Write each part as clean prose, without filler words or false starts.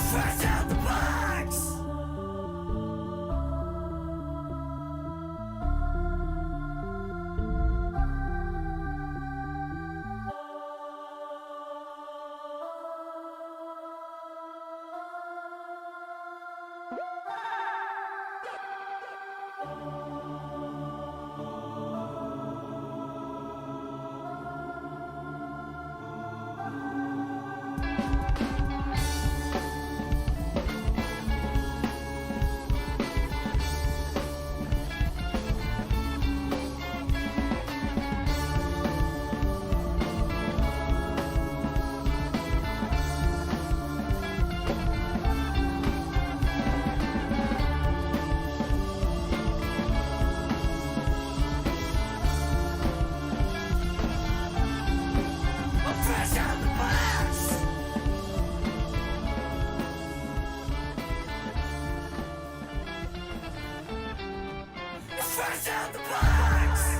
Fresh out the box! Fresh out the box! Fresh out the box!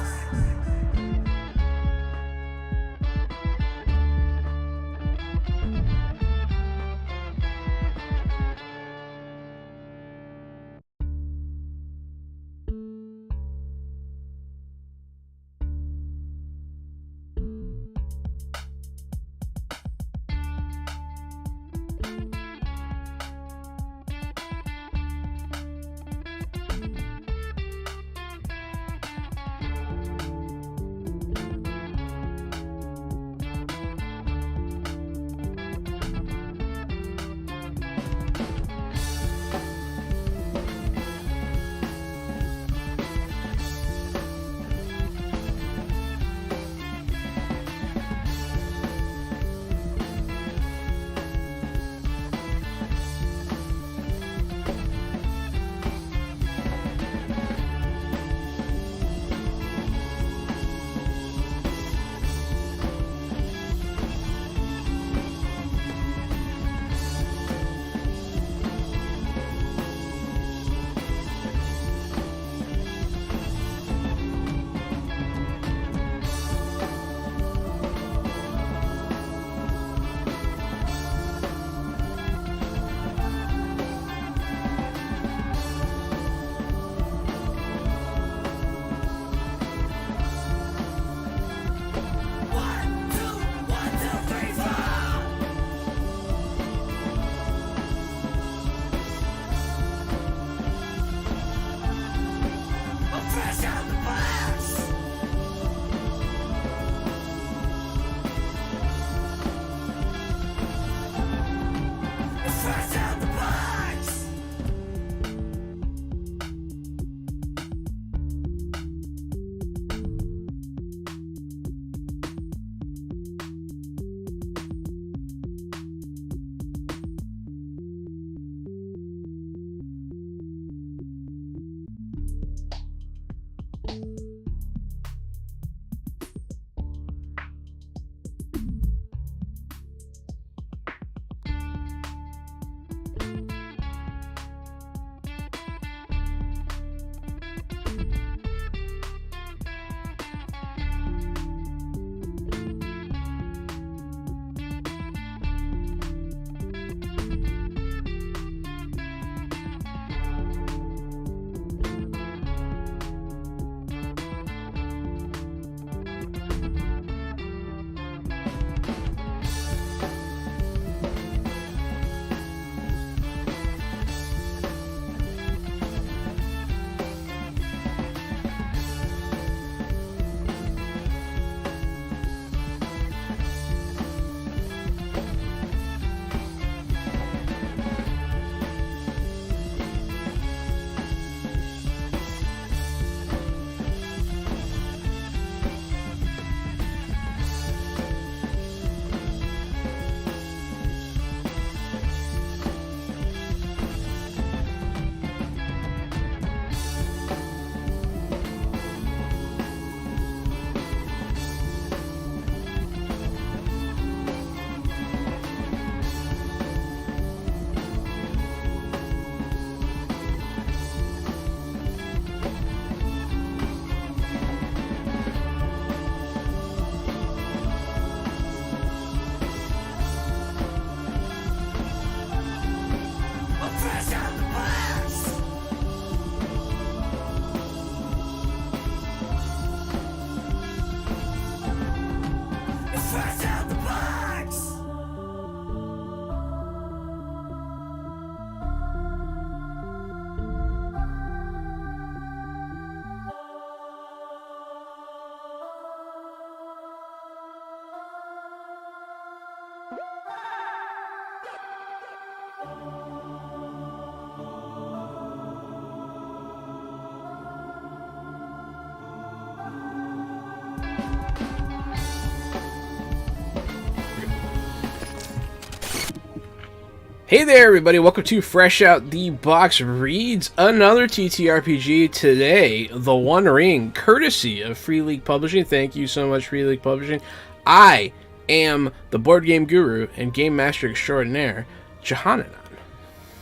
Hey there, everybody. Welcome to Fresh Out the Box Reads, another TTRPG today, The One Ring, courtesy of Free League Publishing. Thank you so much, Free League Publishing. I am the board game guru and game master extraordinaire, Johananon.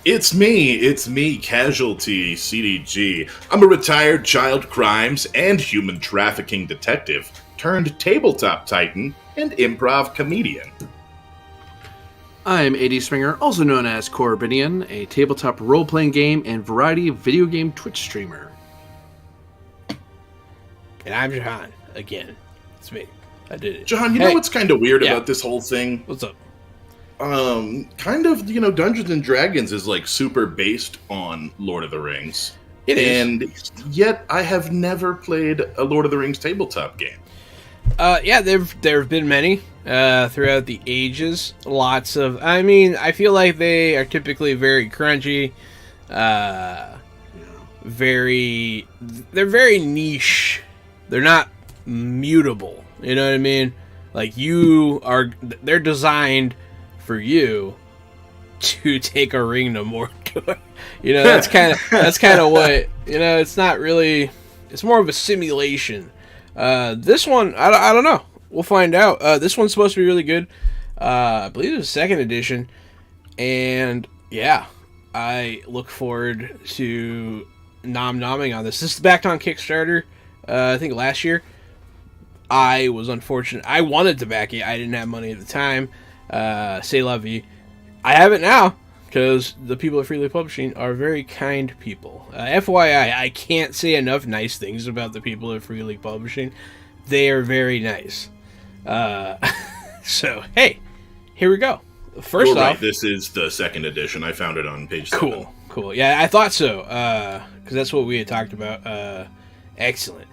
It's me, Casualty CDG. I'm a retired child crimes and human trafficking detective turned tabletop titan and improv comedian. I'm AD Springer, also known as Corbinian, a tabletop role-playing game and variety of video game Twitch streamer. And I'm Jahan, again. It's me. I did it. Jahan, you know what's kind of weird about this whole thing? What's up? Kind of, Dungeons and Dragons is like super based on Lord of the Rings. It is. And yet I have never played a Lord of the Rings tabletop game. Yeah, there have been many throughout the ages. Lots of, I feel like they are typically very crunchy, they're very niche. They're not mutable. You know what I mean? Like they're designed for you to take a ring to Mordor. That's kind of what, it's not really, it's more of a simulation. This one, I don't know. We'll find out. This one's supposed to be really good. I believe it was second edition. And yeah, I look forward to nomming on this. This is backed on Kickstarter, I think last year. I was unfortunate. I wanted to back it. I didn't have money at the time. C'est la vie. I have it now because the people at Free League Publishing are very kind people. FYI, I can't say enough nice things about the people at Free League Publishing. They are very nice. So, hey, here we go. First You're off, right, this is the second edition. I found it on page 7. Cool. Yeah, I thought so, because that's what we had talked about. Excellent.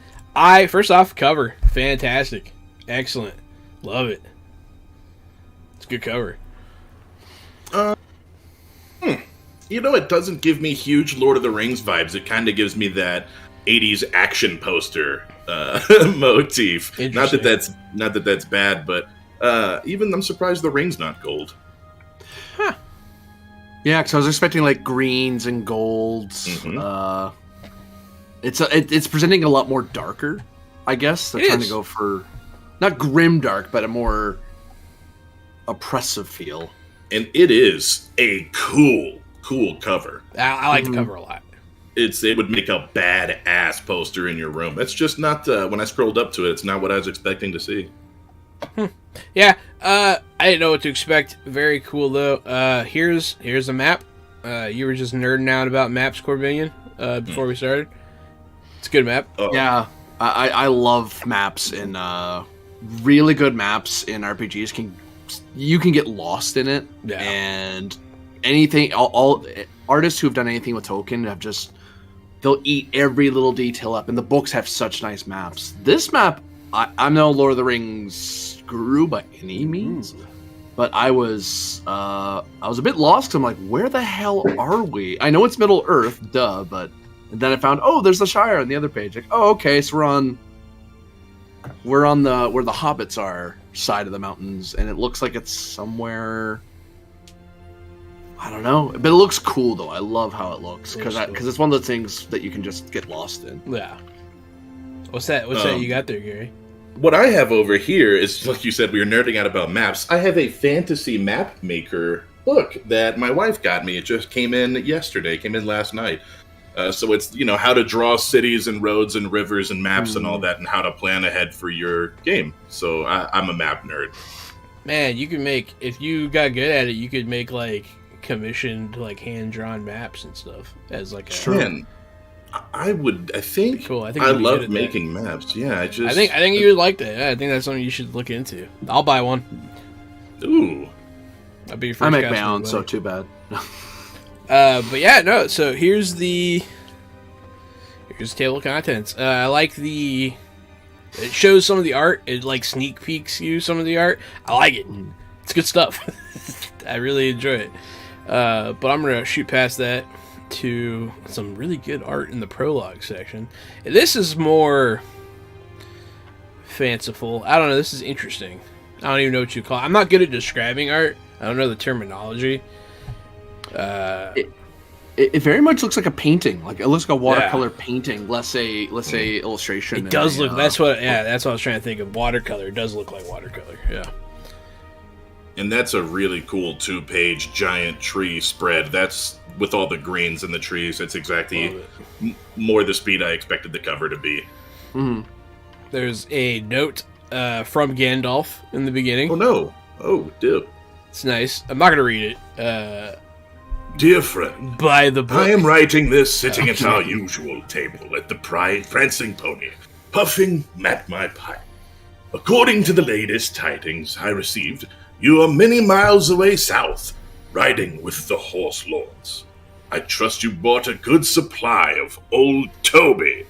First off, cover. Fantastic. Excellent. Love it. It's a good cover. It doesn't give me huge Lord of the Rings vibes. It kind of gives me that 80s action poster motif. Not that that's bad, but even I'm surprised the ring's not gold. Huh. Yeah, because I was expecting like greens and golds. Mm-hmm. It's presenting a lot more darker, I guess. They're trying to go for not grim dark, but a more oppressive feel. And it is a cool cover. I like the cover a lot. It would make a badass poster in your room. It's just not, when I scrolled up to it, it's not what I was expecting to see. Yeah, I didn't know what to expect. Very cool, though. Here's a map. You were just nerding out about maps, Corbinian, before we started. It's a good map. Yeah, I love maps, and really good maps in RPGs you can get lost in it. Yeah. And anything, all artists who have done anything with Tolkien they'll eat every little detail up, and the books have such nice maps. This map, I'm no Lord of the Rings guru by any means, but I was a bit lost. 'Cause I'm like, where the hell are we? I know it's Middle Earth, duh, but then I found, there's the Shire on the other page. Like, okay, so we're on the where the hobbits are side of the mountains, and it looks like it's somewhere, I don't know, but it looks cool though. I love how it looks because it's one of the things that you can just get lost in. Yeah. What's that you got there, Gary? What I have over here is, like you said, we were nerding out about maps. I have a fantasy map maker book that my wife got me. It just came in last night. So it's, how to draw cities and roads and rivers and maps and all that, and how to plan ahead for your game. So I'm a map nerd. Man, you can make, if you got good at it, you could make like commissioned like hand-drawn maps and stuff as like a... Man, I think cool. I think I love making maps. Yeah, I think you would like that. Yeah, I think that's something you should look into. I'll buy one. Ooh. I'll be your first. I make my own, so too bad. But yeah, no. So here's the table of contents. I like it shows some of the art. It like sneak peeks you some of the art. I like it. It's good stuff. I really enjoy it. But I'm gonna shoot past that to some really good art in the prologue section. This is more fanciful. I don't know. This is interesting. I don't even know what you call it. I'm not good at describing art. I don't know the terminology. It very much looks like a painting. Like it looks like a watercolor painting, less a illustration. It does look. That's what I was trying to think of. Watercolor. It does look like watercolor. Yeah. And that's a really cool 2-page giant tree spread. That's with all the greens and the trees. It's exactly more the speed I expected the cover to be. Mm-hmm. There's a note from Gandalf in the beginning. Oh no! Oh, dip. It's nice. I'm not gonna read it. Dear friend, By the book. I am writing this sitting at our usual table at the prancing pony, puffing at my pipe. According to the latest tidings I received, you are many miles away south, riding with the Horse Lords. I trust you bought a good supply of Old Toby.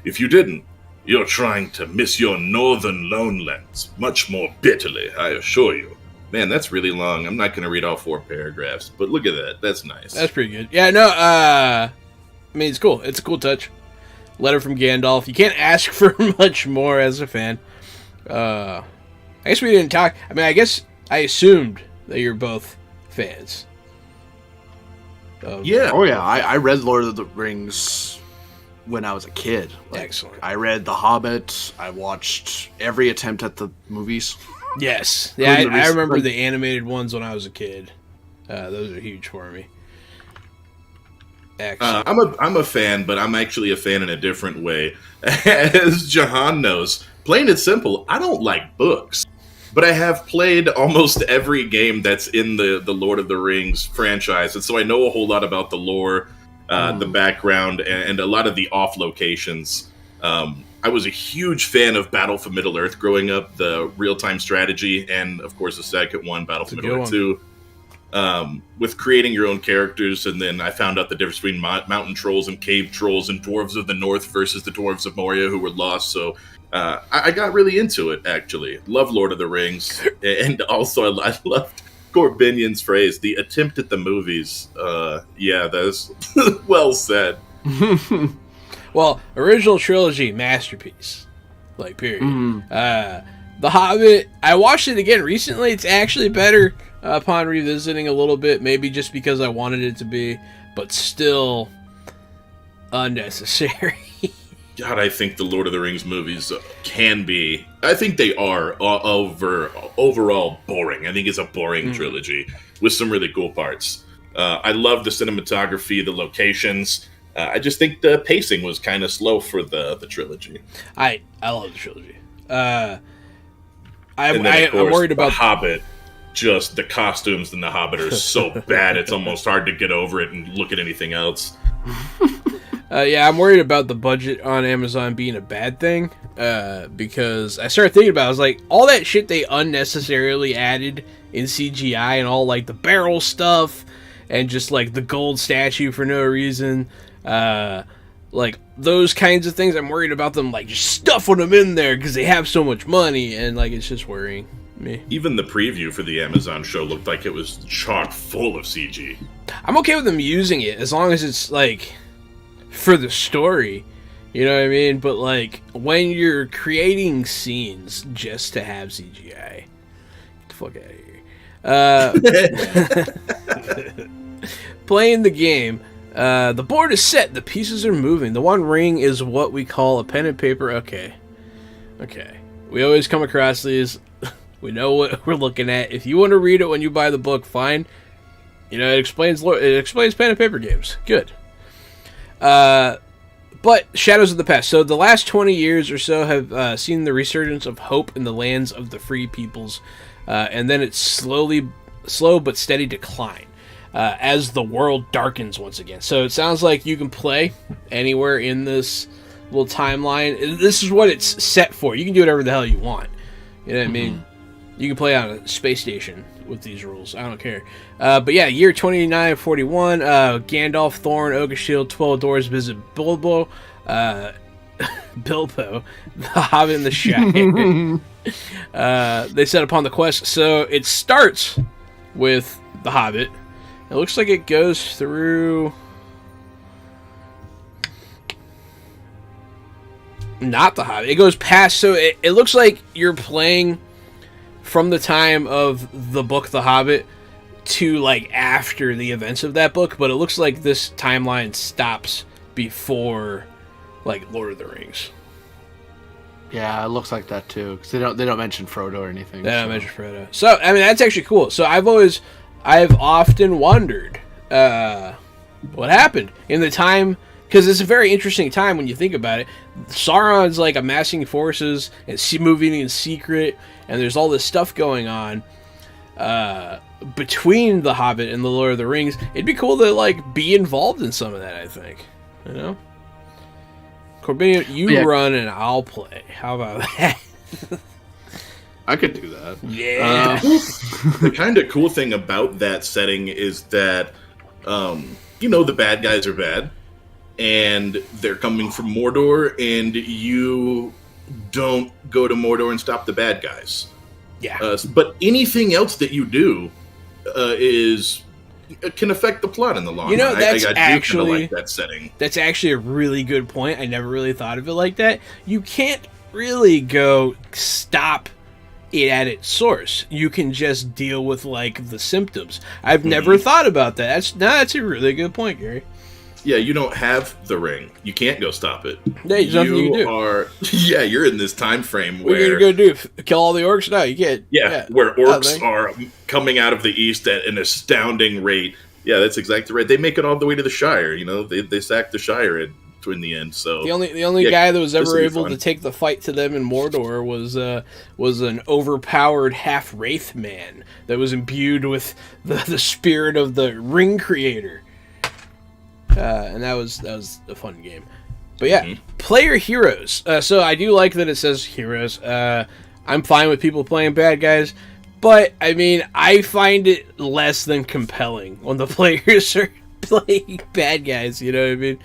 If you didn't, you're trying to miss your northern lonelands much more bitterly, I assure you. Man, that's really long. I'm not going to read all 4 paragraphs, but look at that. That's nice. That's pretty good. Yeah, no, I mean, it's cool. It's a cool touch. Letter from Gandalf. You can't ask for much more as a fan. I guess we didn't talk. I mean, I assumed that you're both fans. Yeah. Oh yeah, I read Lord of the Rings when I was a kid. Excellent. I read The Hobbit. I watched every attempt at the movies. Yes. Yeah, I remember the animated ones when I was a kid. Those are huge for me. Excellent. I'm a fan, but I'm actually a fan in a different way. As Jahan knows, plain and simple, I don't like books. But I have played almost every game that's in the Lord of the Rings franchise, and so I know a whole lot about the lore, the background, and a lot of the off locations. I was a huge fan of Battle for Middle-earth growing up, the real-time strategy, and of course the second one, Battle for Middle-earth 2. With creating your own characters, and then I found out the difference between mountain trolls and cave trolls and dwarves of the north versus the dwarves of Moria who were lost, so I got really into it, actually. Love Lord of the Rings, and also I loved Corbinian's phrase, the attempt at the movies. Yeah, that's well said. Well, original trilogy, masterpiece. Like, period. Mm. The Hobbit, I watched it again recently. It's actually better upon revisiting a little bit, maybe just because I wanted it to be, but still unnecessary. God, I think the Lord of the Rings movies can be. I think they are overall boring. I think it's a boring trilogy with some really cool parts. I love the cinematography, the locations. I just think the pacing was kind of slow for the trilogy. I love the trilogy. I'm I'm worried about The Hobbit. Just the costumes in The Hobbit are so bad, it's almost hard to get over it and look at anything else. Yeah, I'm worried about the budget on Amazon being a bad thing, because I started thinking about it. I was like, all that shit they unnecessarily added in CGI and all, like, the barrel stuff and just, like, the gold statue for no reason, like, those kinds of things. I'm worried about them, like, just stuffing them in there because they have so much money, and, like, it's just worrying me. Even the preview for the Amazon show looked like it was chock full of CG. I'm okay with them using it as long as it's, like, for the story, you know what I mean? But, like, when you're creating scenes just to have CGI, get the fuck out of here. Playing the game, the board is set, the pieces are moving. The One Ring is what we call a pen and paper. Okay. We always come across these. We know what we're looking at. If you want to read it when you buy the book, fine. You know, it explains pen and paper games. Good. But Shadows of the Past. So the last 20 years or so have seen the resurgence of hope in the lands of the free peoples, and then it's slow but steady decline as the world darkens once again. So it sounds like you can play anywhere in this little timeline. This is what it's set for. You can do whatever the hell you want. You know what I mean? You can play on a space station with these rules. I don't care. But yeah, year 2941, Gandalf, Thorin, Oakenshield, 12 Doors visit Bilbo, the Hobbit and the Shire. They set upon the quest. So it starts with the Hobbit. It looks like it goes through... Not the Hobbit. It goes past... So it looks like you're playing... from the time of the book The Hobbit to like after the events of that book, but it looks like this timeline stops before like Lord of the Rings. Yeah, it looks like that too, because they don't mention Frodo or anything. They don't mention Frodo. So I mean, that's actually cool. So I've often wondered what happened in the time, because it's a very interesting time when you think about it. Sauron's like amassing forces and moving in secret, and there's all this stuff going on between The Hobbit and The Lord of the Rings. It'd be cool to like be involved in some of that, I think. You know? Corbinian, you run and I'll play. How about that? I could do that. Yeah. The kind of cool thing about that setting is that, the bad guys are bad, and they're coming from Mordor, and you don't go to Mordor and stop the bad guys. Yeah. But anything else that you do can affect the plot in the long run. That's I do actually kind of like that setting. That's actually a really good point. I never really thought of it like that. You can't really go stop it at its source. You can just deal with like the symptoms. I've never thought about that. That's a really good point, Gary. Yeah, you don't have the ring. You can't go stop it. Yeah, there's nothing you can do. Yeah, you're in this time frame where what are you gonna go do? Kill all the orcs? No, you can't. Yeah, where orcs are coming out of the east at an astounding rate. Yeah, that's exactly right. They make it all the way to the Shire. They sack the Shire in the end. So the only guy that was ever able to take the fight to them in Mordor was an overpowered half wraith man that was imbued with the spirit of the ring creator. And that was a fun game. But yeah, player heroes. So I do like that it says heroes. I'm fine with people playing bad guys, but I mean, I find it less than compelling when the players are playing bad guys. You know what I mean?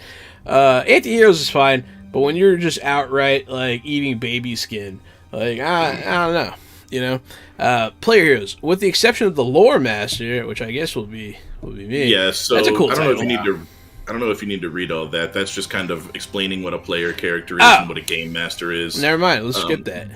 Anti-heroes is fine, but when you're just outright like eating baby skin, like I don't know. Player heroes, with the exception of the lore master, which I guess will be me. Yeah, so that's a cool I don't know title. I don't know if you need to read all that. That's just kind of explaining what a player character is and what a game master is. Never mind. Let's skip that.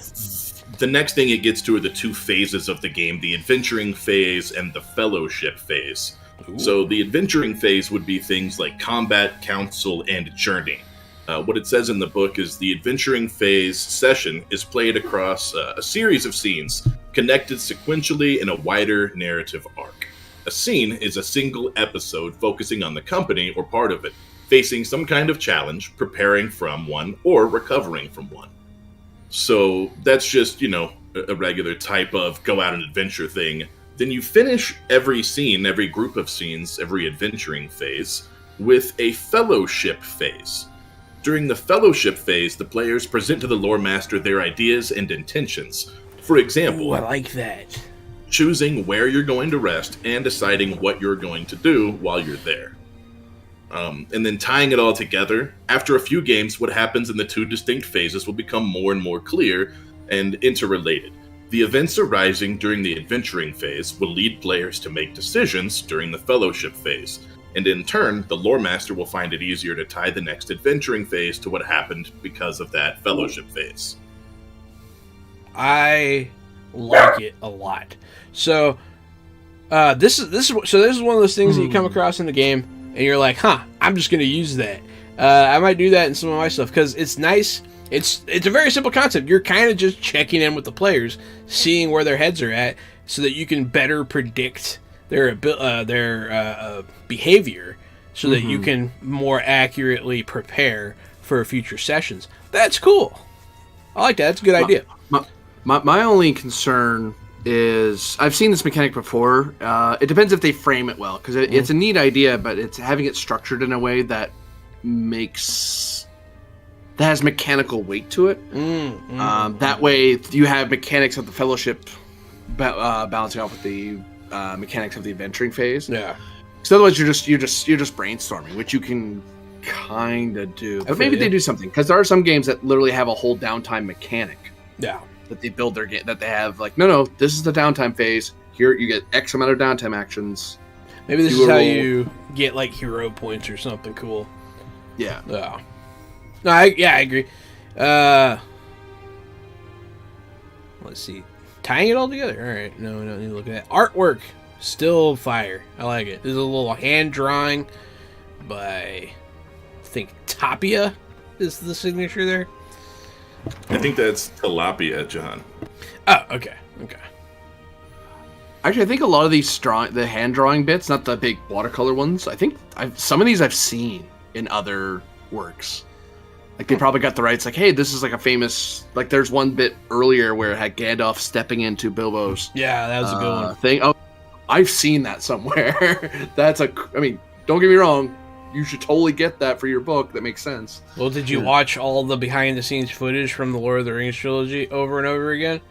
The next thing it gets to are the two phases of the game, the adventuring phase and the fellowship phase. Ooh. So the adventuring phase would be things like combat, council, and journey. What it says in the book is the adventuring phase session is played across a series of scenes connected sequentially in a wider narrative arc. A scene is a single episode focusing on the company or part of it, facing some kind of challenge, preparing from one, or recovering from one. So that's just, a regular type of go out and adventure thing. Then you finish every scene, every group of scenes, every adventuring phase, with a fellowship phase. During the fellowship phase, the players present to the lore master their ideas and intentions. For example, Ooh, I like that. Choosing where you're going to rest and deciding what you're going to do while you're there. And then tying it all together, after a few games, what happens in the two distinct phases will become more and more clear and interrelated. The events arising during the adventuring phase will lead players to make decisions during the fellowship phase, and in turn, the lore master will find it easier to tie the next adventuring phase to what happened because of that fellowship phase. I like it a lot. So this is one of those things that you come across in the game, and you're like, I'm just gonna use that. I might do that in some of my stuff because it's nice. It's a very simple concept. You're kind of just checking in with the players, seeing where their heads are at, so that you can better predict their behavior, so that you can more accurately prepare for future sessions. That's cool. I like that. That's a good idea. My only concern is I've seen this mechanic before. It depends if they frame it well, because it's a neat idea, but it's having it structured in a way that has mechanical weight to it. That way, you have mechanics of the fellowship balancing off with the mechanics of the adventuring phase. Yeah. Because otherwise, you're just brainstorming, which you can kind of do. But maybe they do something, because there are some games that literally have a whole downtime mechanic. Yeah. That they build their game, that they have like, no, this is the downtime phase. Here you get X amount of downtime actions. Maybe this is how you get like hero points or something cool. Yeah. Yeah. No, I agree. Let's see. Tying it all together. All right. No, we don't need to look at that. Artwork. Still fire. I like it. There's a little hand drawing by, I think, Tapia is the signature there. I think that's tilapia, John. Oh, okay. Okay. Actually, I think a lot of these the hand drawing bits, not the big watercolor ones. I think some of these I've seen in other works. Like they probably got the rights. Like, hey, this is like a famous. Like, there's one bit earlier where it had Gandalf stepping into Bilbo's. Yeah, that was a good one. Thing. Oh, I've seen that somewhere. I mean, don't get me wrong. You should totally get that for your book. That makes sense. Well, did you watch all the behind-the-scenes footage from the Lord of the Rings trilogy over and over again?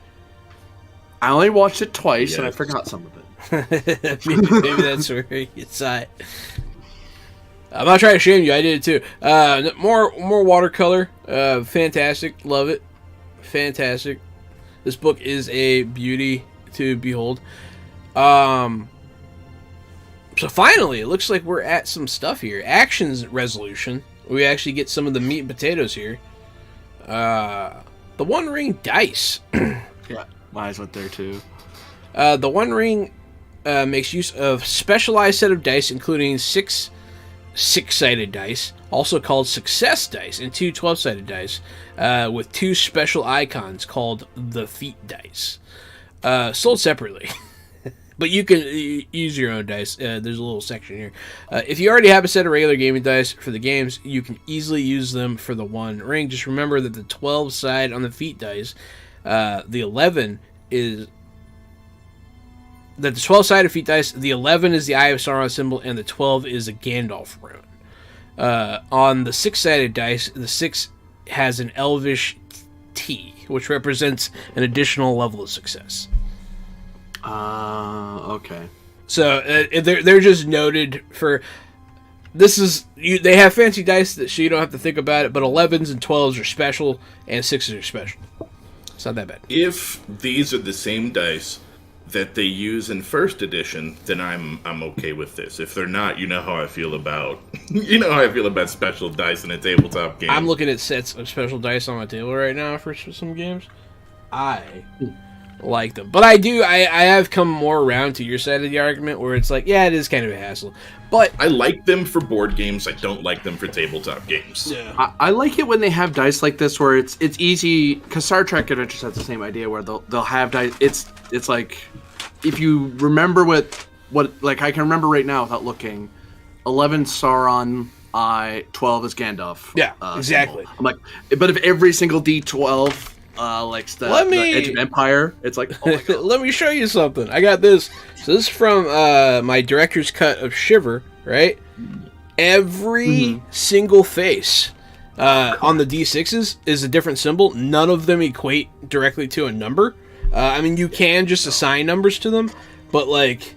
I only watched it twice, and I Yes. forgot some of it. maybe that's where you saw it. I'm not trying to shame you. I did it too. More watercolor. Fantastic. Love it. Fantastic. This book is a beauty to behold. So finally, it looks like we're at some stuff here. Actions resolution. We actually get some of the meat and potatoes here. The One Ring dice. Yeah, my eyes went there too. The One Ring makes use of specialized set of dice, including six-sided dice, also called success dice, and two 12-sided dice, with two special icons called the feat dice. Sold separately. But you can use your own dice. There's a little section here. If you already have a set of regular gaming dice for the games, you can easily use them for the One Ring. Just remember that the 12-side on the feat dice, the 11 is... That the 12-sided feat dice, the 11 is the Eye of Sauron symbol, and the 12 is a Gandalf rune. On the 6-sided dice, the 6 has an Elvish T, which represents an additional level of success. Okay. So they're just noted for this is they have fancy dice that so you don't have to think about it, but 11s and 12s are special and 6s are special. It's not that bad. If these are the same dice that they use in first edition, then I'm okay with this. If they're not, you know how I feel about special dice in a tabletop game. I'm looking at sets of special dice on my table right now for some games. I like them, but I have come more around to your side of the argument where it's like, yeah, it is kind of a hassle, but I like them for board games. I don't like them for tabletop games. yeah. I like it when they have dice like this where it's easy, because Star Trek Adventures has the same idea where they'll have dice. It's like, if you remember what like I can remember right now without looking, 11 Sauron, 12 is Gandalf. Yeah, exactly. Symbol. I'm like, but if every single D12 likes the Edge of Empire, it's like, oh my God. Let me show you something. I got this. So this is from my director's cut of Shiver, right? Every single face on the D6s is a different symbol. None of them equate directly to a number. I mean, you can just assign numbers to them, but like,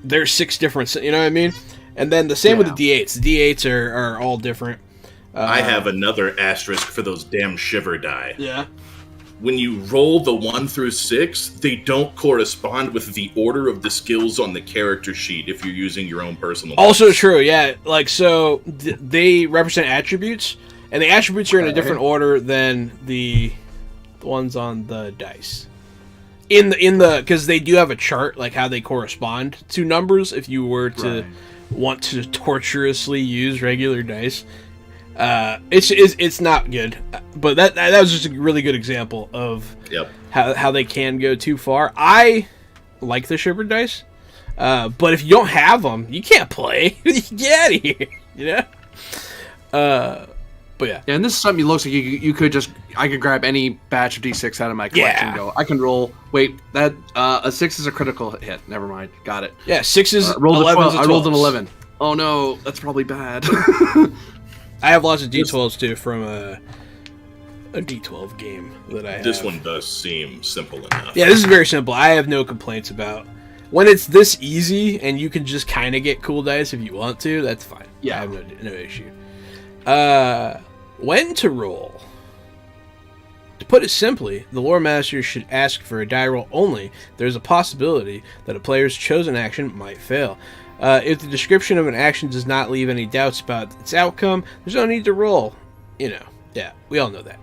there's 6 different, you know what I mean? And then the same with the D8s. The D8s are all different. I have another asterisk for those damn shiver die. Yeah. When you roll the 1 through 6, they don't correspond with the order of the skills on the character sheet if you're using your own personal. Also true, yeah. Like, so they represent attributes, and the attributes are in a different order than the ones on the dice. In the because they do have a chart, like how they correspond to numbers. If you were to want to torturously use regular dice, it's not good. But that was just a really good example of how they can go too far. I like the Shiver dice, but if you don't have them, you can't play. Get out of here, you know. But yeah, and this is something that looks like you could just, I could grab any batch of D6 out of my collection and go, I can roll. Wait, that a 6 is a critical hit. Never mind, got it. Yeah, 6s, rolled 11s, I rolled an 11. Oh no, that's probably bad. I have lots of D12s too from a D12 game that I have. This one does seem simple enough. Yeah, this is very simple. I have no complaints about when it's this easy and you can just kind of get cool dice if you want to. That's fine. Yeah, I have no issue. When to roll? To put it simply, the lore master should ask for a die roll only. There's a possibility that a player's chosen action might fail. If the description of an action does not leave any doubts about its outcome, there's no need to roll. You know, yeah, we all know that.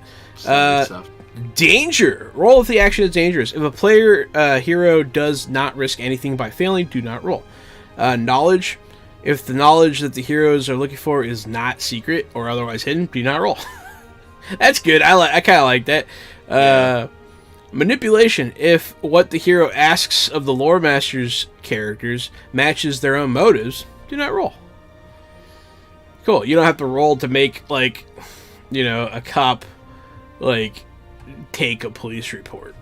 Danger. Roll if the action is dangerous. If a player hero does not risk anything by failing, do not roll. Knowledge. If the knowledge that the heroes are looking for is not secret or otherwise hidden, do not roll. That's good. I kind of like that. Manipulation. If what the hero asks of the lore master's characters matches their own motives, do not roll. Cool. You don't have to roll to make, like, a cop, like, take a police report.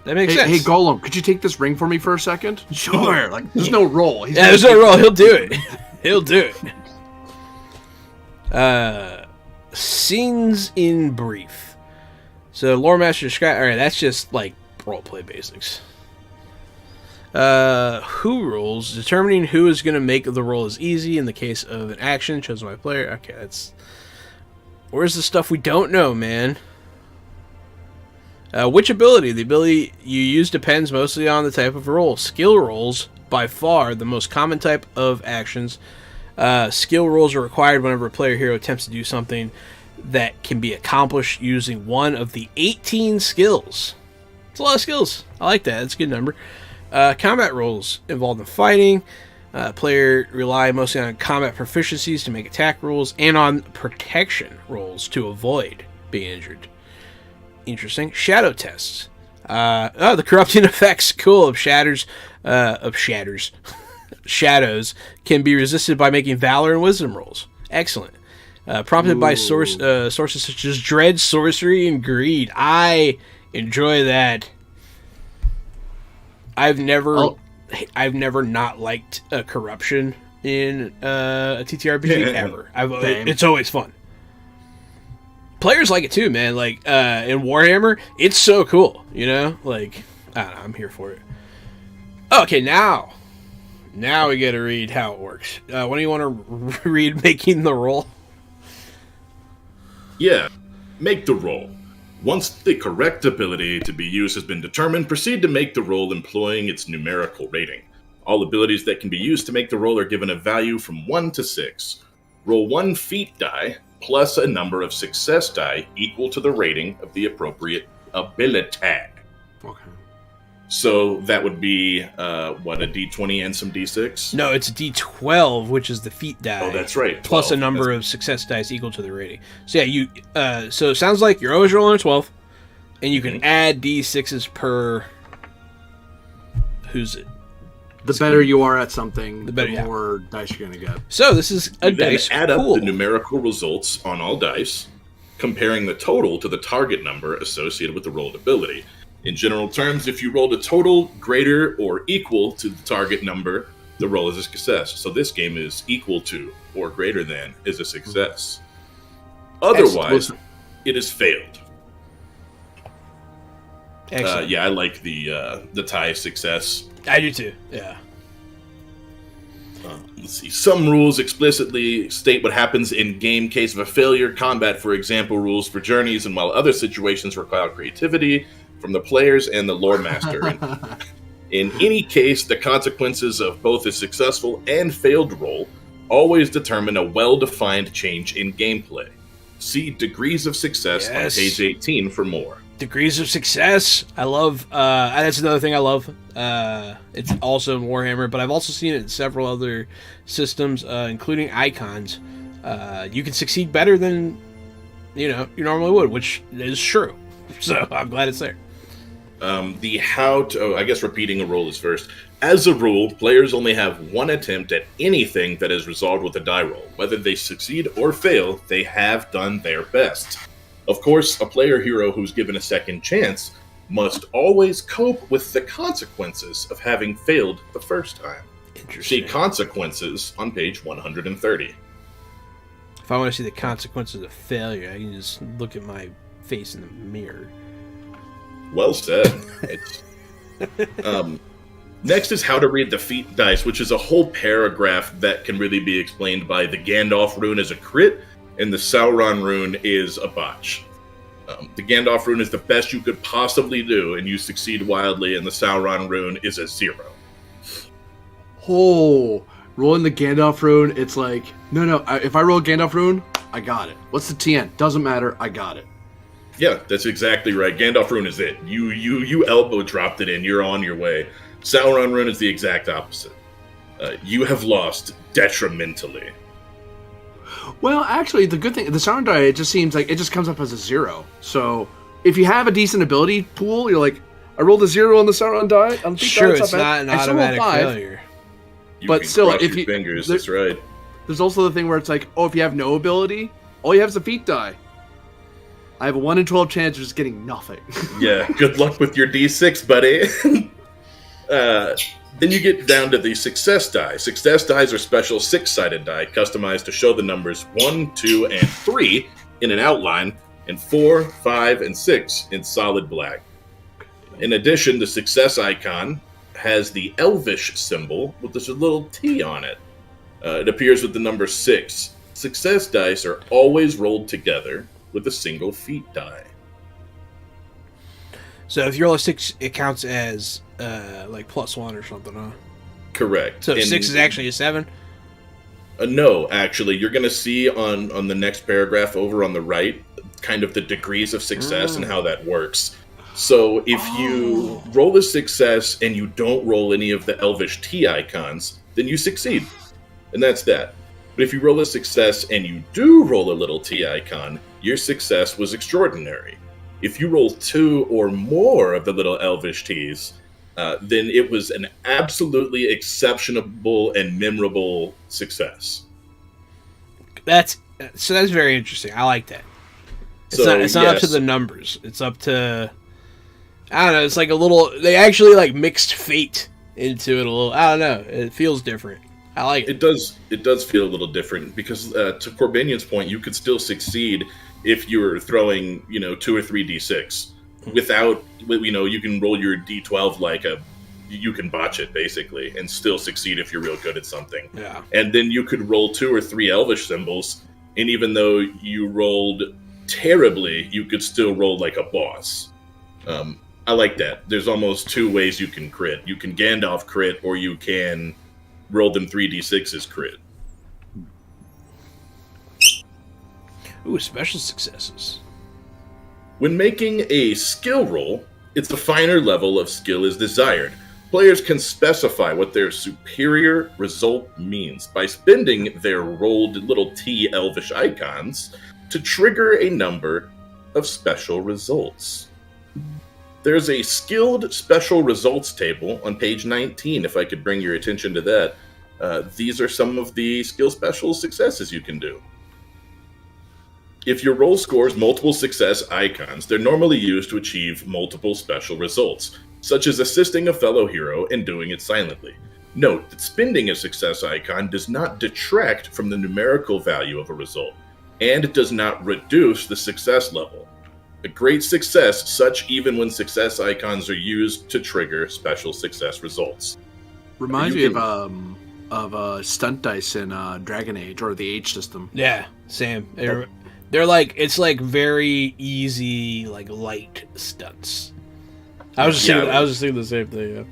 That makes sense. Hey, Golem, could you take this ring for me for a second? Sure. Like, there's no roll. There's no roll. He'll do it. He'll do it. Scenes in brief. So, lore master scrap. All right, that's just like roleplay basics. Who rules? Determining who is going to make the roll is easy in the case of an action chosen by a player. Okay, that's. Where's the stuff we don't know, man? Which ability? The ability you use depends mostly on the type of roll. Skill rolls, by far the most common type of actions. Skill rolls are required whenever a player hero attempts to do something that can be accomplished using one of the 18 skills. It's a lot of skills. I like that. That's a good number. Combat rolls involved in fighting. Player rely mostly on combat proficiencies to make attack rolls and on protection rolls to avoid being injured. Interesting. Shadow tests. The corrupting effects, cool, of shadows can be resisted by making valor and wisdom rolls. Excellent. Prompted by sources such as dread, sorcery, and greed. I enjoy that. I've never not liked corruption in a TTRPG ever. It's always fun. Players like it too, man. Like in Warhammer, it's so cool. Like, I don't know, I'm here for it. Okay, now we got to read how it works. When do you want to read making the roll? Yeah, make the roll. Once the correct ability to be used has been determined, proceed to make the roll employing its numerical rating. All abilities that can be used to make the roll are given a value from 1 to 6. Roll 1 feat die plus a number of success die equal to the rating of the appropriate ability. Okay. So that would be, a D20 and some D6? No, it's a D12, which is the feat die. Oh, that's right. 12. Plus a number of success dice equal to the rating. So yeah, so it sounds like you're always rolling a 12, and you can add D6s per... Who's it? The better you are at something, the more dice you're going to get. So this is a dice add pool. Up the numerical results on all dice, comparing the total to the target number associated with the rolled ability. In general terms, if you rolled a total greater or equal to the target number, the roll is a success. So this game is equal to or greater than is a success. Otherwise, it is failed. Excellent. I like the tie success. I do too. Yeah. Let's see. Some rules explicitly state what happens in game case of a failure. Combat, for example, rules for journeys, and while other situations require creativity from the players and the lore master. In any case, the consequences of both a successful and failed roll always determine a well-defined change in gameplay. See Degrees of Success on page 18 for more. Degrees of Success. I love, that's another thing I love. It's also in Warhammer, but I've also seen it in several other systems, including Icons. You can succeed better than, you normally would, which is true. So I'm glad it's there. Repeating a roll is first. As a rule, players only have one attempt at anything that is resolved with a die roll. Whether they succeed or fail, they have done their best. Of course, a player hero who's given a second chance must always cope with the consequences of having failed the first time. Interesting. See Consequences on page 130. If I want to see the consequences of failure, I can just look at my face in the mirror. Well said. Next is how to read the feat dice, which is a whole paragraph that can really be explained by the Gandalf rune as a crit, and the Sauron rune is a botch. The Gandalf rune is the best you could possibly do, and you succeed wildly, and the Sauron rune is a 0. Oh, rolling the Gandalf rune, it's like, no, if I roll Gandalf rune, I got it. What's the TN? Doesn't matter, I got it. Yeah, that's exactly right. Gandalf rune is it. You elbow dropped it in. You're on your way. Sauron rune is the exact opposite. You have lost detrimentally. Well, actually, the good thing, the Sauron die, it just seems like it just comes up as a 0. So if you have a decent ability pool, you're like, I rolled a 0 on the Sauron die. I'm Sure, it's not an automatic failure. You But can still, cross if your you- fingers, there- that's right. There's also the thing where it's like, oh, if you have no ability, all you have is a feat die. I have a 1 in 12 chance of just getting nothing. Yeah, good luck with your D6, buddy. Then you get down to the success die. Success dies are special 6-sided die, customized to show the numbers 1, 2, and 3 in an outline, and 4, 5, and 6 in solid black. In addition, the success icon has the Elvish symbol with this little T on it. It appears with the number 6. Success dice are always rolled together with a single feat die. So if you roll a 6, it counts as like +1 or something, huh? Correct. So And- 6 is actually a 7? No, actually, you're going to see on the next paragraph over on the right kind of the degrees of success and how that works. So if you roll a success and you don't roll any of the Elvish T icons, then you succeed. And that's that. But if you roll a success and you do roll a little T icon, your success was extraordinary. If you roll 2 or more of the little Elvish Ts, then it was an absolutely exceptional and memorable success. That's very interesting. I like that. It's not up to the numbers. It's up to, I don't know, it's like a little, they actually like mixed fate into it a little. I don't know. It feels different. I like it. It does feel a little different because to Corbanian's point, you could still succeed if you were throwing, 2 or 3 d6 without, you can roll your d12 like you can botch it basically and still succeed if you're real good at something. Yeah. And then you could roll 2 or 3 Elvish symbols, and even though you rolled terribly, you could still roll like a boss. I like that. There's almost 2 ways you can crit. You can Gandalf crit, or you can roll them 3d6s crit. Ooh, special successes. When making a skill roll, it's a finer level of skill is desired. Players can specify what their superior result means by spending their rolled little T Elvish icons to trigger a number of special results. There's a skilled special results table on page 19, if I could bring your attention to that. These are some of the skill special successes you can do. If your roll scores multiple success icons, they're normally used to achieve multiple special results, such as assisting a fellow hero and doing it silently. Note that spending a success icon does not detract from the numerical value of a result, and does not reduce the success level. A great success, such even when success icons are used to trigger special success results. Reminds You me of stunt dice in Dragon Age or the Age system. Yeah, same. They're like, it's like very easy, like light stunts. I was just thinking the same thing. Yeah.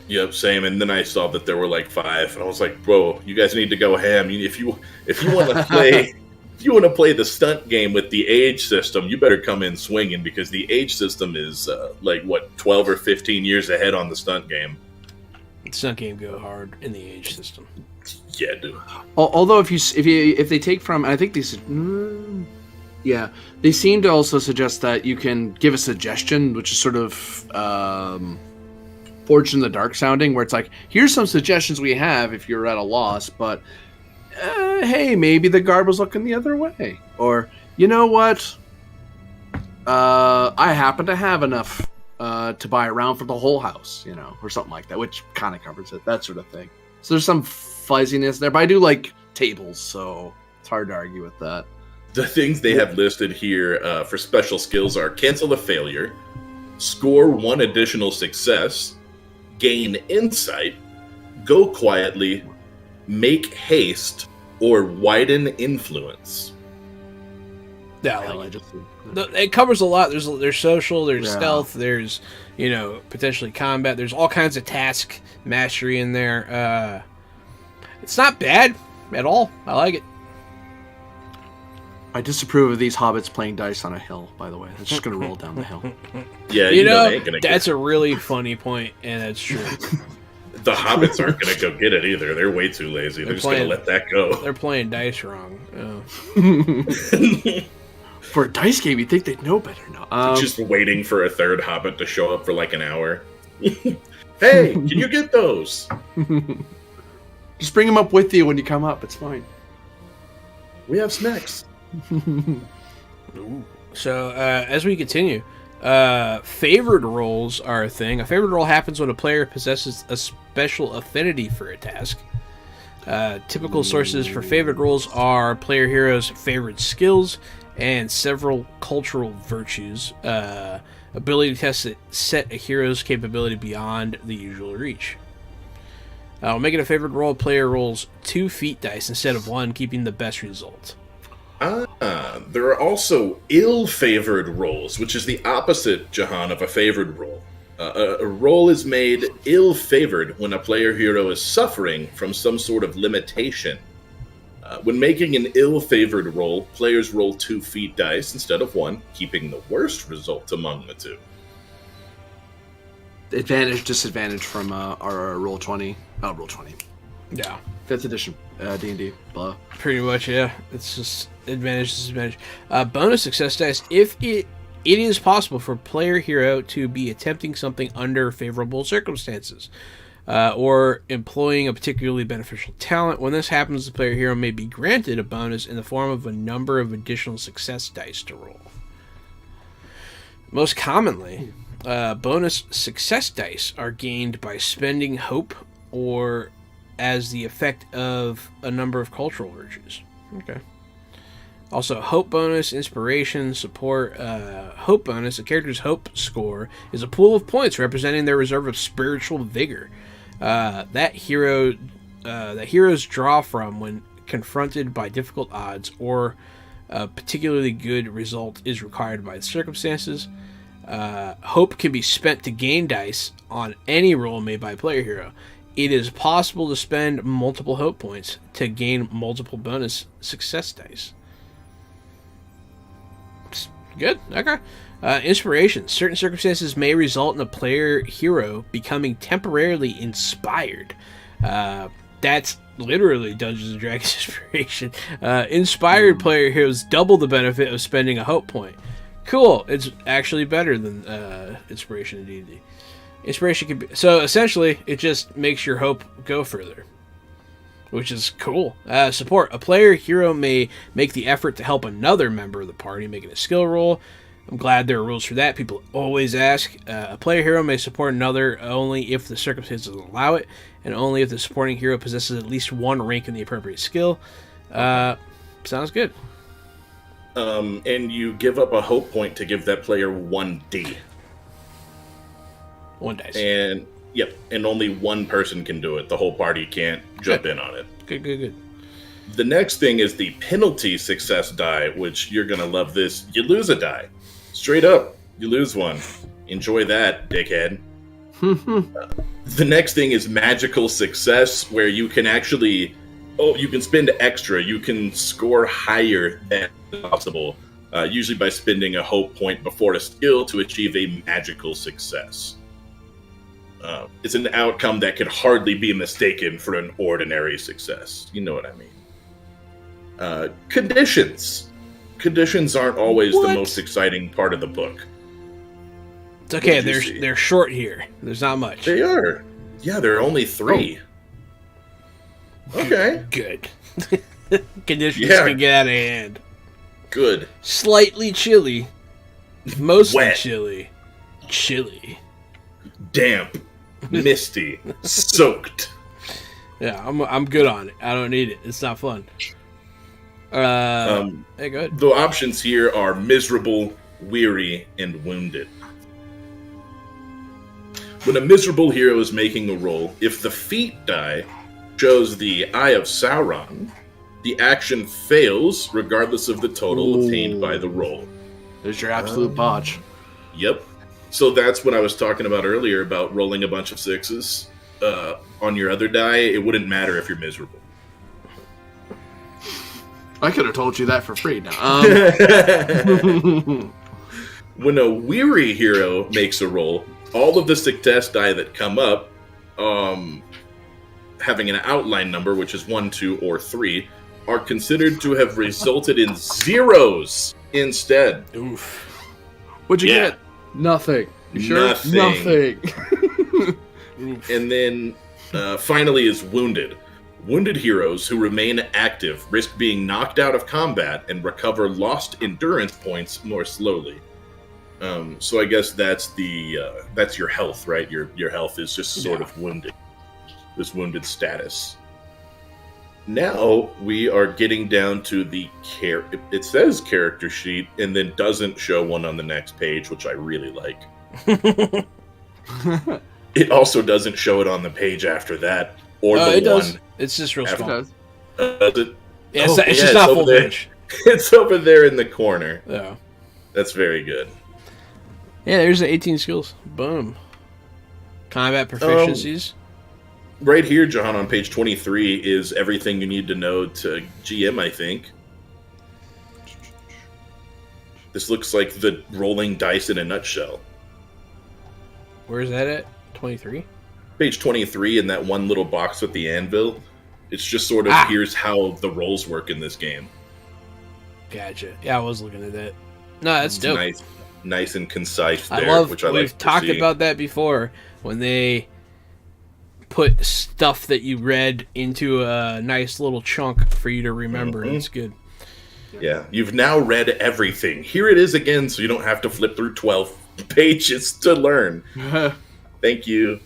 Yep, same. And then I saw that there were like 5, and I was like, "Bro, you guys need to go ham. If you want to play, if you want to play the stunt game with the Age system, you better come in swinging because the Age system is 12 or 15 years ahead on the stunt game." The stunt game go hard in the Age system. Yeah, dude. Although if they take from, I think these, yeah, they seem to also suggest that you can give a suggestion, which is sort of Forged in the Dark sounding, where it's like, here's some suggestions we have if you're at a loss, but hey, maybe the guard was looking the other way, or you know what, I happen to have enough to buy a round for the whole house, or something like that, which kind of covers it, that sort of thing. So there's some fuzziness there, but I do like tables, so it's hard to argue with that. The things they have listed here for special skills are cancel a failure, score 1 additional success, gain insight, go quietly, make haste, or widen influence. Yeah, Hell, like, I just it covers a lot. There's social, there's Yeah. stealth, there's potentially combat. There's all kinds of task mastery in there. It's not bad at all. I like it. I disapprove of these hobbits playing dice on a hill, by the way. It's just going to roll down the hill. Yeah, You know, they ain't gonna that's get a really funny point, and that's true. it. The hobbits aren't going to go get it either. They're way too lazy. They're just going to playing- let that go. They're playing dice wrong. Oh. For a dice game, you'd think they'd know better. No. Just waiting for a third hobbit to show up for like an hour. Hey, can you get those? Just bring them up with you when you come up. It's fine. We have snacks. So, as we continue, favored roles are a thing. A favored role happens when a player possesses a special affinity for a task. Typical sources for favored roles are player heroes' favorite skills and several cultural virtues. Ability tests that set a hero's capability beyond the usual reach. Making a favored role, player rolls 2 feat dice instead of 1, keeping the best result. There are also ill-favored roles, which is the opposite, Jahan, of a favored role. A role is made ill-favored when a player hero is suffering from some sort of limitation. When making an ill-favored roll, players roll 2 feat dice instead of 1, keeping the worst result among the two. Advantage, disadvantage from our roll 20. Oh, roll 20. Yeah. 5th edition D&D. Blah. Pretty much, yeah. It's just advantage, disadvantage. Bonus success dice. If it is possible for player hero to be attempting something under favorable circumstances, or employing a particularly beneficial talent. When this happens, the player hero may be granted a bonus in the form of a number of additional success dice to roll. Most commonly, bonus success dice are gained by spending hope or as the effect of a number of cultural virtues. Okay. Also, hope bonus, inspiration, support. Hope bonus, a character's hope score, is a pool of points representing their reserve of spiritual vigor. That heroes draw from when confronted by difficult odds or a particularly good result is required by the circumstances. Hope can be spent to gain dice on any roll made by a player hero. It is possible to spend multiple hope points to gain multiple bonus success dice. Good. Okay. Inspiration. Certain circumstances may result in a player hero becoming temporarily inspired. That's literally Dungeons & Dragons inspiration. Inspired player heroes double the benefit of spending a hope point. Cool. It's actually better than inspiration in D&D. Inspiration can be... So, essentially, it just makes your hope go further, which is cool. Support. A player hero may make the effort to help another member of the party, making a skill roll. I'm glad there are rules for that. People always ask. A player hero may support another only if the circumstances allow it, and only if the supporting hero possesses at least 1 rank in the appropriate skill. Sounds good. And you give up a hope point to give that player 1d. 1 dice. And only one person can do it. The whole party can't jump in on it. Good. The next thing is the penalty success die, which you're going to love this. You lose a die. Straight up, you lose one. Enjoy that, dickhead. The next thing is magical success, where you can actually... you can spend extra. You can score higher than possible, usually by spending a hope point before a skill to achieve a magical success. It's an outcome that could hardly be mistaken for an ordinary success. You know what I mean. Conditions. Conditions aren't always the most exciting part of the book. It's okay. What did you see? They're short here. There's not much. They are. Yeah, there are only 3. Okay. Good. Conditions Yeah. can get out of hand. Good. Slightly chilly. Mostly Wet. chilly. Chilly. Damp. Misty. Soaked. Yeah, I'm good on it. I don't need it. It's not fun. Hey, good. The options here are miserable, weary, and wounded. When a miserable hero is making a roll, if the feat die shows the Eye of Sauron, the action fails regardless of the total obtained by the roll. There's your absolute botch. Yep. So that's what I was talking about earlier about rolling a bunch of 6s on your other die. It wouldn't matter if you're miserable. I could have told you that for free now. When a weary hero makes a roll, all of the success die that come up, having an outline number, which is 1, 2, or 3, are considered to have resulted in zeros instead. Oof. What'd you Yeah. get? Nothing. You sure? Nothing. Oof. And then finally is wounded. Wounded heroes who remain active risk being knocked out of combat and recover lost endurance points more slowly. So I guess that's your health, right? Your health is just sort of wounded. This wounded status. Now we are getting down to the it says character sheet and then doesn't show one on the next page, which I really like. It also doesn't show it on the page after that, or the It does. one. It's just real after- small. Does it? Yeah, it's, Oh, it's yeah, just not over full there. page. It's over there in the corner. Yeah. That's very good. Yeah, there's the 18 skills. Boom. Combat proficiencies. Right here, John, on page 23 is everything you need to know to GM, I think. This looks like the rolling dice in a nutshell. Where's that at? 23? Page 23 in that one little box with the anvil. It's just sort of here's how the rolls work in this game. Gotcha. Yeah, I was looking at that. No, that's It's dope. nice and concise there, I love. which I We've like talked to see. about that before when they put stuff that you read into a nice little chunk for you to remember. Mhm. It's good. Yeah, you've now read everything. Here it is again, so you don't have to flip through 12 pages to learn. Thank you.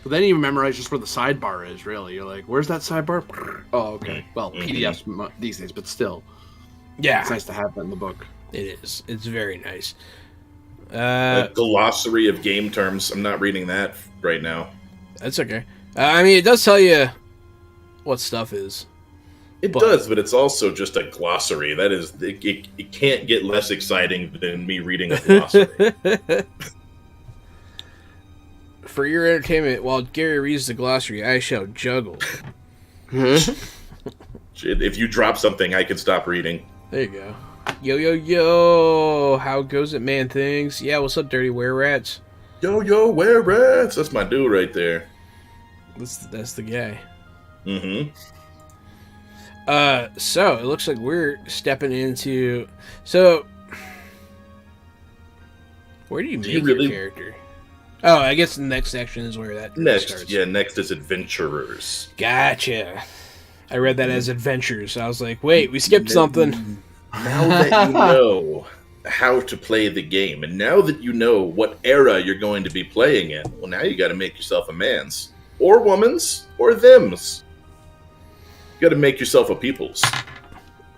But then you memorize just where the sidebar is, really. You're like, where's that sidebar? Oh, okay. Well, Mhm. PDFs these days, but still. Yeah, It's nice to have that in the book. it is. It's very nice. A glossary of game terms. I'm not reading that right now. That's okay. I mean, it does tell you what stuff is. It But- does, but it's also just a glossary. That is, it can't get less exciting than me reading a glossary. For your entertainment, while Gary reads the glossary, I shall juggle. If you drop something, I can stop reading. There you go. Yo, yo, yo. How goes it, man? Things. Yeah, what's up, Dirty Were Rats? Yo, where rats? That's my dude right there. That's the guy. Mm-hmm. So it looks like we're stepping into. So, where do you make you really- your character? Oh, I guess the next section is where that Next, starts. yeah, next is adventurers. Gotcha. I read that as adventures. I was like, wait, we skipped something. Now that you know how to play the game, and now that you know what era you're going to be playing in, well, now you got to make yourself a man's, or woman's, or them's. You got to make yourself a people's.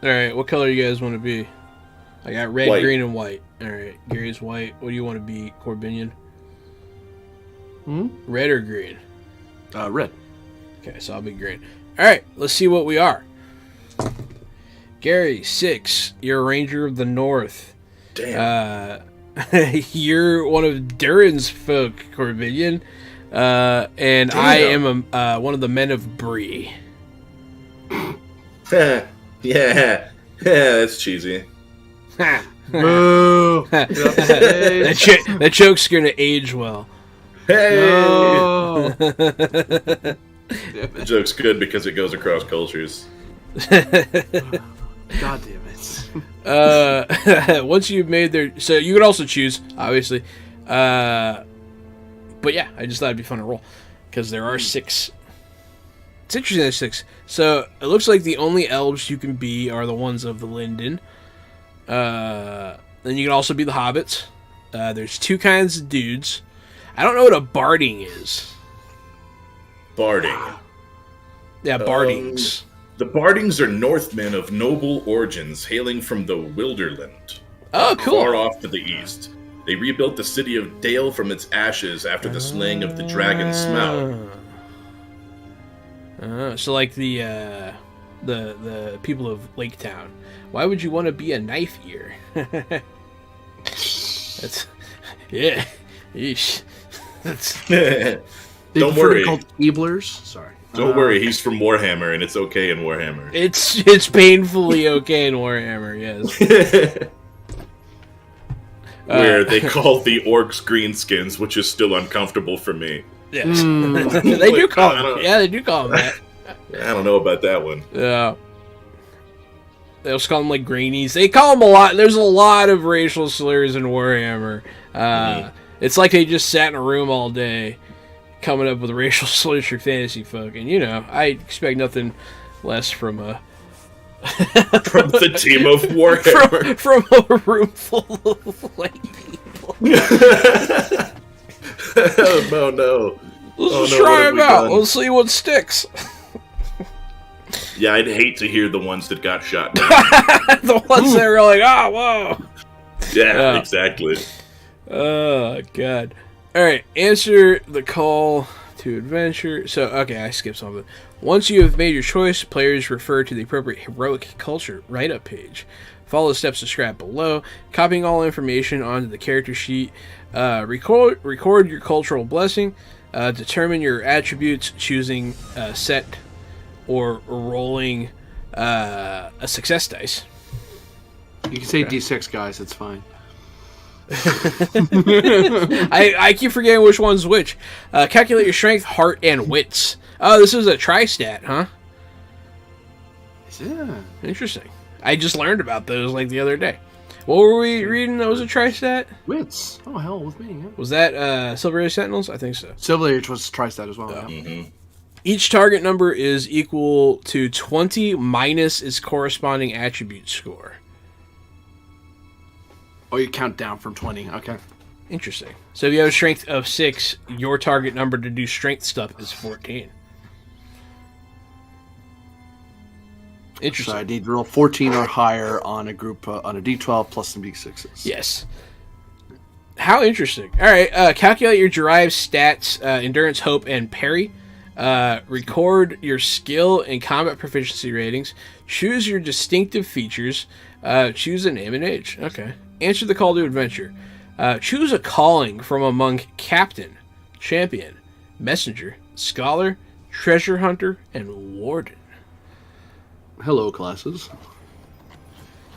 All right, what color you guys want to be? I got red, White. green, and white. All right, Gary's white. What do you want to be, Corbinian? Red or green? Red. Okay, so I'll be green. All right, let's see what we are. Gary, 6. You're a Ranger of the North. Damn. You're one of Durin's folk, Corbinian. And I am one of the men of Bree. Yeah, that's cheesy. Boo! that joke's gonna age well. Hey, No. the joke's good because it goes across cultures. God damn it. Once you've made their, so you could also choose, obviously. But yeah, I just thought it'd be fun to roll because there are 6. It's interesting there's 6. So it looks like the only elves you can be are the ones of the Linden. Then you can also be the hobbits. There's 2 kinds of dudes. I don't know what a barding is. Barding. Yeah, bardings. The Bardings are Northmen of noble origins, hailing from the Wilderland, Oh, cool. far off to the east. They rebuilt the city of Dale from its ashes after the slaying of the dragon Smaug. So like the people of Lake Town. Why would you want to be a knife ear? That's yeah. Yeesh. That's They Don't prefer to be worry. called Keeblers. Sorry. Don't worry, he's from Warhammer, and it's okay in Warhammer. It's painfully okay in Warhammer, yes. Where they call the orcs greenskins, which is still uncomfortable for me. Yes. Mm. They do call I them. don't- Yeah, they do call them that. I don't know about that one. Yeah. They also call them like greenies. They call them a lot. There's a lot of racial slurs in Warhammer. It's like they just sat in a room all day coming up with racial slurs for fantasy folk. And, you know, I expect nothing less from a... From the team of Warhammer. from a room full of white people. Oh, no. Let's Oh, just no, try what have them we out. done? Let's see what sticks. Yeah, I'd hate to hear the ones that got shot down. The ones that are like, oh, whoa. Yeah, Yeah. exactly. Oh, God. All right, answer the call to adventure. So, okay, I skipped something. Once you have made your choice, players refer to the appropriate heroic culture write-up page. Follow the steps described below. Copying all information onto the character sheet. Record your cultural blessing. Determine your attributes, choosing set or rolling a success dice. You can say D6, guys. It's fine. I keep forgetting which one's which. Calculate your strength, heart, and wits. Oh, this is a tri-stat, huh? Yeah. Interesting. I just learned about those like the other day. What were we reading that was a tri-stat? Wits. Oh, hell, with me. Yeah. Was that Silver Age Sentinels? I think so. Silver Age was Tri-Stat as well. Yeah. Mm-hmm. Each target number is equal to 20 minus its corresponding attribute score. Oh, you count down from 20. Okay. Interesting. So if you have a strength of 6, your target number to do strength stuff is 14. Interesting. So I need to roll 14 or higher on a group on a D12 plus some D6s. Yes. How interesting. All right. Calculate your derived stats, endurance, hope, and parry. Record your skill and combat proficiency ratings. Choose your distinctive features. Choose a name and age. Okay. Answer the call to adventure. Choose a calling from among captain, champion, messenger, scholar, treasure hunter, and warden. Hello, classes.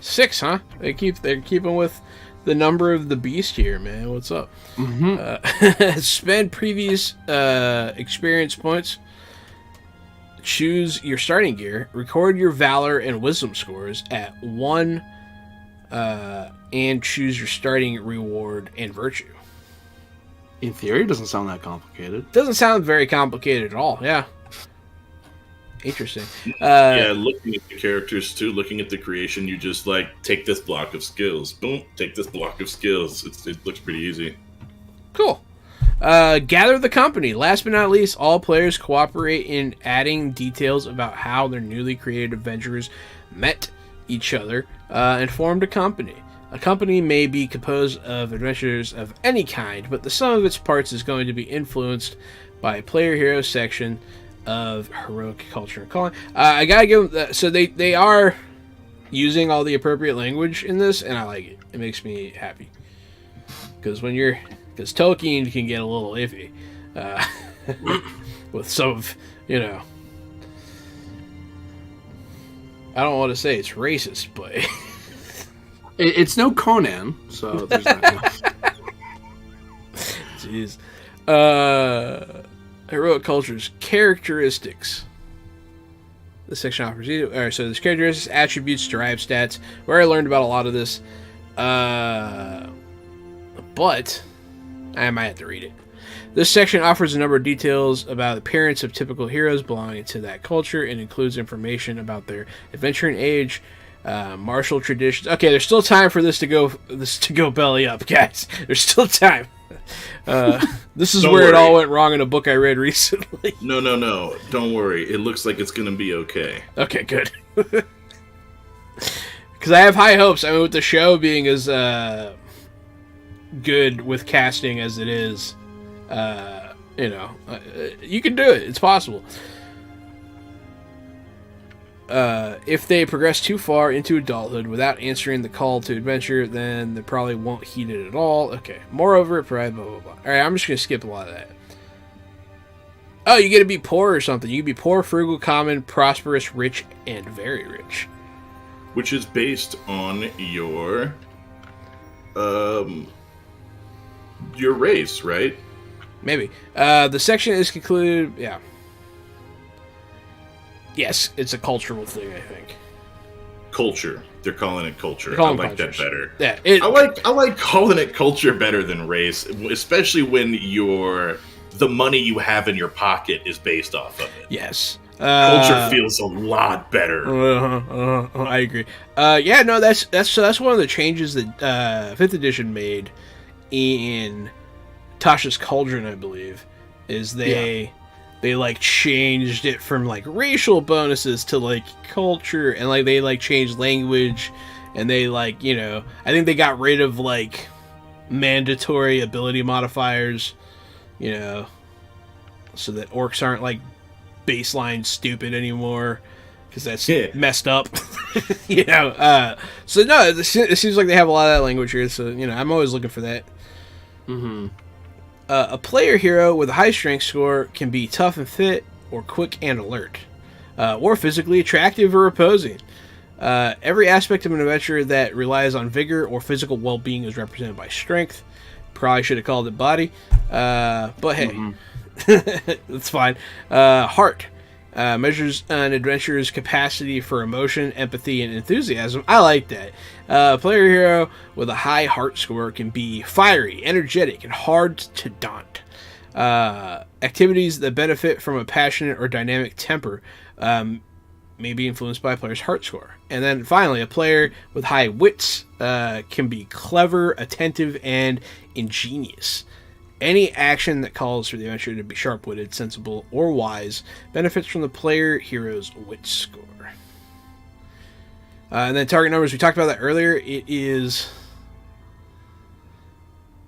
6, huh? They're keeping with the number of the beast here, man. What's up? Spend previous experience points. Choose your starting gear. Record your valor and wisdom scores at 1, and choose your starting reward and virtue. In theory, it doesn't sound that complicated. Doesn't sound very complicated at all. Yeah. Interesting. Yeah, looking at the characters too, looking at the creation, you just like take this block of skills. Boom, take this block of skills. It looks pretty easy. Cool. Gather the company. Last but not least, all players cooperate in adding details about how their newly created adventurers met each other and formed a company. A company may be composed of adventurers of any kind, but the sum of its parts is going to be influenced by a player hero section of heroic culture and calling. I gotta give them that. So they are using all the appropriate language in this, and I like it. It makes me happy. Because Tolkien can get a little iffy with some of, you know, I don't want to say it's racist, but It's no Conan, so there's that. jeez. Heroic culture's characteristics. This section offers you. Alright, so there's characteristics, attributes, derived stats. We already learned about a lot of this. But I might have to read it. This section offers a number of details about the appearance of typical heroes belonging to that culture and includes information about their adventuring age, martial traditions. Okay, there's still time for this to go belly up, guys. There's still time. This is Don't where it worry. all went wrong in a book I read recently. No. Don't worry. It looks like it's gonna be okay. Okay, good. Because I have high hopes. I mean, with the show being as good with casting as it is, you can do it. It's possible. If they progress too far into adulthood without answering the call to adventure, then they probably won't heed it at all. Okay. Moreover, it provides blah, blah, blah. Alright, I'm just going to skip a lot of that. Oh, you get to be poor or something. You can be poor, frugal, common, prosperous, rich, and very rich. Which is based on your race, right? Maybe. The section is concluded. Yeah. Yes, it's a cultural thing, I think. Culture. They're calling it culture. They're calling I like cultures. that better. Yeah, I like calling it culture better than race, especially when the money you have in your pocket is based off of it. Yes. Culture feels a lot better. I agree. Yeah, no, that's one of the changes that 5th edition made in Tasha's Cauldron, I believe, is they like changed it from like racial bonuses to like culture, and like they like changed language, and they like, you know, I think they got rid of like mandatory ability modifiers, you know, so that orcs aren't like baseline stupid anymore, because that's messed up. You know, so no, it seems like they have a lot of that language here, so you know, I'm always looking for that. A player hero with a high strength score can be tough and fit, or quick and alert, or physically attractive or opposing. Every aspect of an adventure that relies on vigor or physical well-being is represented by strength. Probably should have called it body, but hey, that's fine. Heart measures an adventurer's capacity for emotion, empathy, and enthusiasm. I like that. Player hero with a high heart score can be fiery, energetic, and hard to daunt. Activities that benefit from a passionate or dynamic temper may be influenced by a player's heart score. And then finally, a player with high wits can be clever, attentive, and ingenious. Any action that calls for the adventurer to be sharp-witted, sensible, or wise benefits from the player hero's wit score. And then target numbers, we talked about that earlier. It is,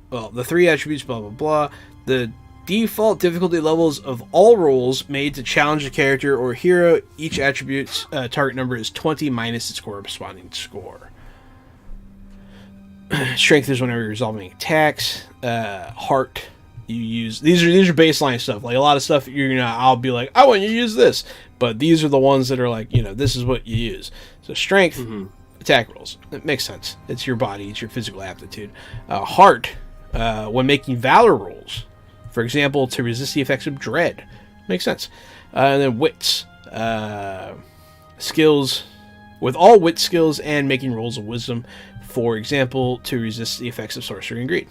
well, the 3 attributes, blah, blah, blah. The default difficulty levels of all rolls made to challenge a character or hero. Each attribute's target number is 20 minus its corresponding score. Strength is whenever you're resolving attacks. Heart, you use these are baseline stuff. Like a lot of stuff, I'll be like, I want you to use this, but these are the ones that are like, this is what you use. So strength, attack rolls. It makes sense. It's your body. It's your physical aptitude. Heart, when making valor rolls, for example, to resist the effects of dread, makes sense. And then wits, skills, with all wit skills and making rolls of wisdom. For example, to resist the effects of sorcery and greed.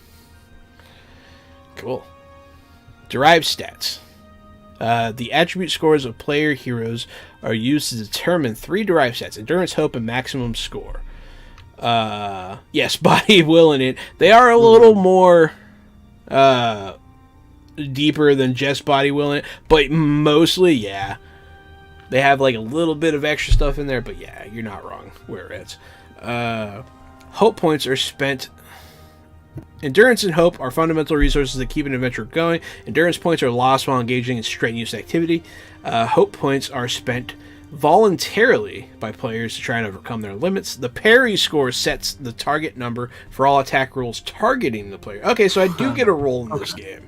Cool. Derived stats. The attribute scores of player heroes are used to determine 3 derived stats: endurance, hope, and maximum score. Yes, body, will, and it. They are a little more deeper than just body, will, and it, but mostly, yeah. They have like a little bit of extra stuff in there, but yeah, you're not wrong where it's. Hope points are spent. Endurance and hope are fundamental resources that keep an adventure going. Endurance points are lost while engaging in strenuous activity. Hope points are spent voluntarily by players to try and overcome their limits. The parry score sets the target number for all attack rolls targeting the player. Okay, so I do get a roll in this game.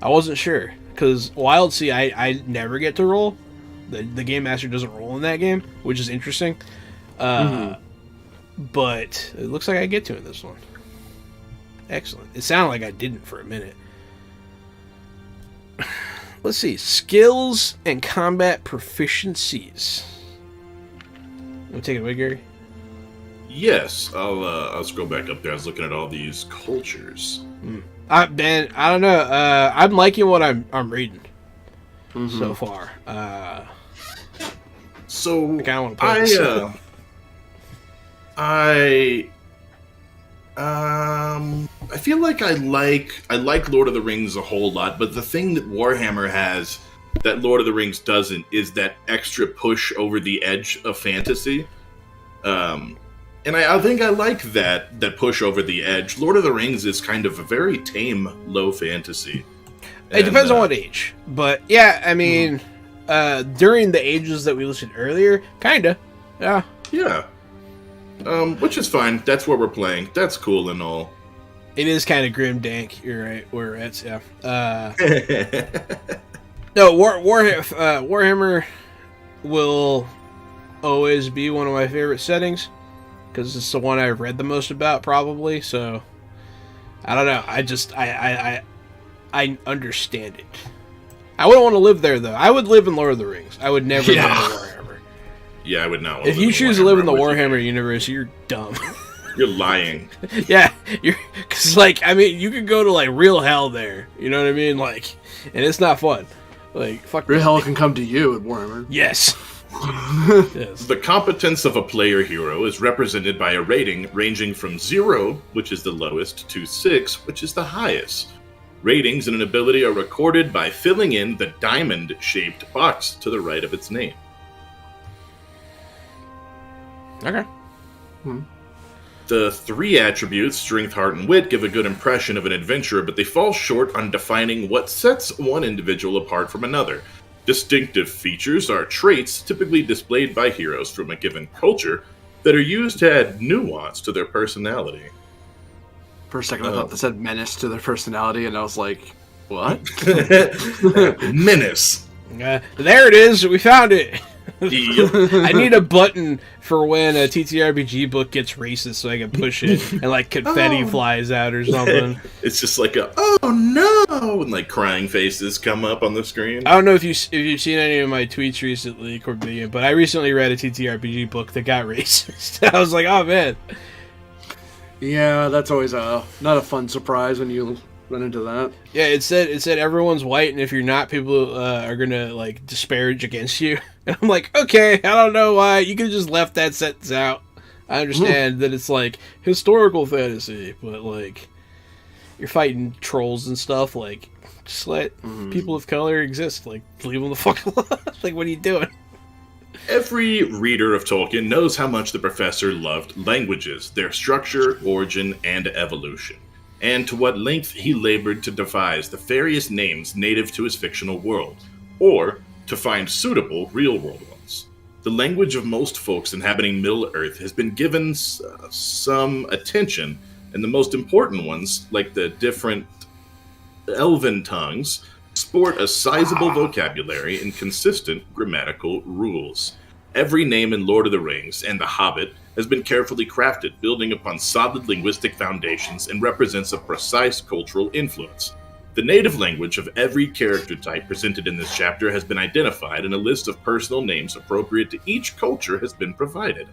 I wasn't sure, because Wild Sea, I never get to roll. The Game Master doesn't roll in that game, which is interesting. But it looks like I get to in this one. Excellent. It sounded like I didn't for a minute. Let's see. Skills and combat proficiencies. You want to take it away, Gary? Yes, I'll scroll back up there. I was looking at all these cultures. Ben, I don't know. I'm liking what I'm reading so far. So I kind of want to play this. I feel like I like Lord of the Rings a whole lot, but the thing that Warhammer has that Lord of the Rings doesn't is that extra push over the edge of fantasy. And I think I like that push over the edge. Lord of the Rings is kind of a very tame low fantasy. It depends on what age, but yeah, I mean, during the ages that we listed earlier, kinda, yeah. Yeah. Which is fine. That's where we're playing. That's cool and all. It is kind of grim dank. You're right. Where it's No, Warhammer will always be one of my favorite settings because it's the one I've read the most about, probably. So I don't know. I understand it. I wouldn't want to live there though. I would live in Lord of the Rings. I would never live in Warhammer. Yeah, I would not. Want to If live you in choose to live in the Warhammer Warhammer universe, you're dumb. You're lying. Yeah, because like I mean, you could go to like real hell there. You know what I mean? Like, and it's not fun. Like, fuck. Real hell can come to you at Warhammer. Yes. Yes. The competence of a player hero is represented by a rating ranging from 0, which is the lowest, to 6, which is the highest. Ratings and an ability are recorded by filling in the diamond-shaped box to the right of its name. Okay. The 3 attributes, strength, heart, and wit, give a good impression of an adventurer, but they fall short on defining what sets one individual apart from another. Distinctive features are traits typically displayed by heroes from a given culture that are used to add nuance to their personality. For a second, I thought that said menace to their personality, and I was like, what? Menace. There it is. We found it. Yep. I need a button for when a TTRPG book gets racist so I can push it and like confetti flies out or something. It's just like a, oh no, and like crying faces come up on the screen. I don't know if you've seen any of my tweets recently, Corbinian, but I recently read a TTRPG book that got racist. I was like, oh man. Yeah, that's always not a fun surprise when you run into that. Yeah, it said everyone's white, and if you're not, people are gonna like disparage against you. And I'm like, okay, I don't know why. You could have just left that sentence out. I understand that it's like historical fantasy, but like you're fighting trolls and stuff. Like, just let people of color exist. Like, leave them the fuck alone. Like, what are you doing? Every reader of Tolkien knows how much the professor loved languages, their structure, origin, and evolution, and to what length he labored to devise the various names native to his fictional world, or to find suitable real-world ones. The language of most folks inhabiting Middle-earth has been given some attention, and the most important ones, like the different elven tongues, sport a sizable vocabulary and consistent grammatical rules. Every name in Lord of the Rings and The Hobbit has been carefully crafted, building upon solid linguistic foundations, and represents a precise cultural influence. The native language of every character type presented in this chapter has been identified, and a list of personal names appropriate to each culture has been provided.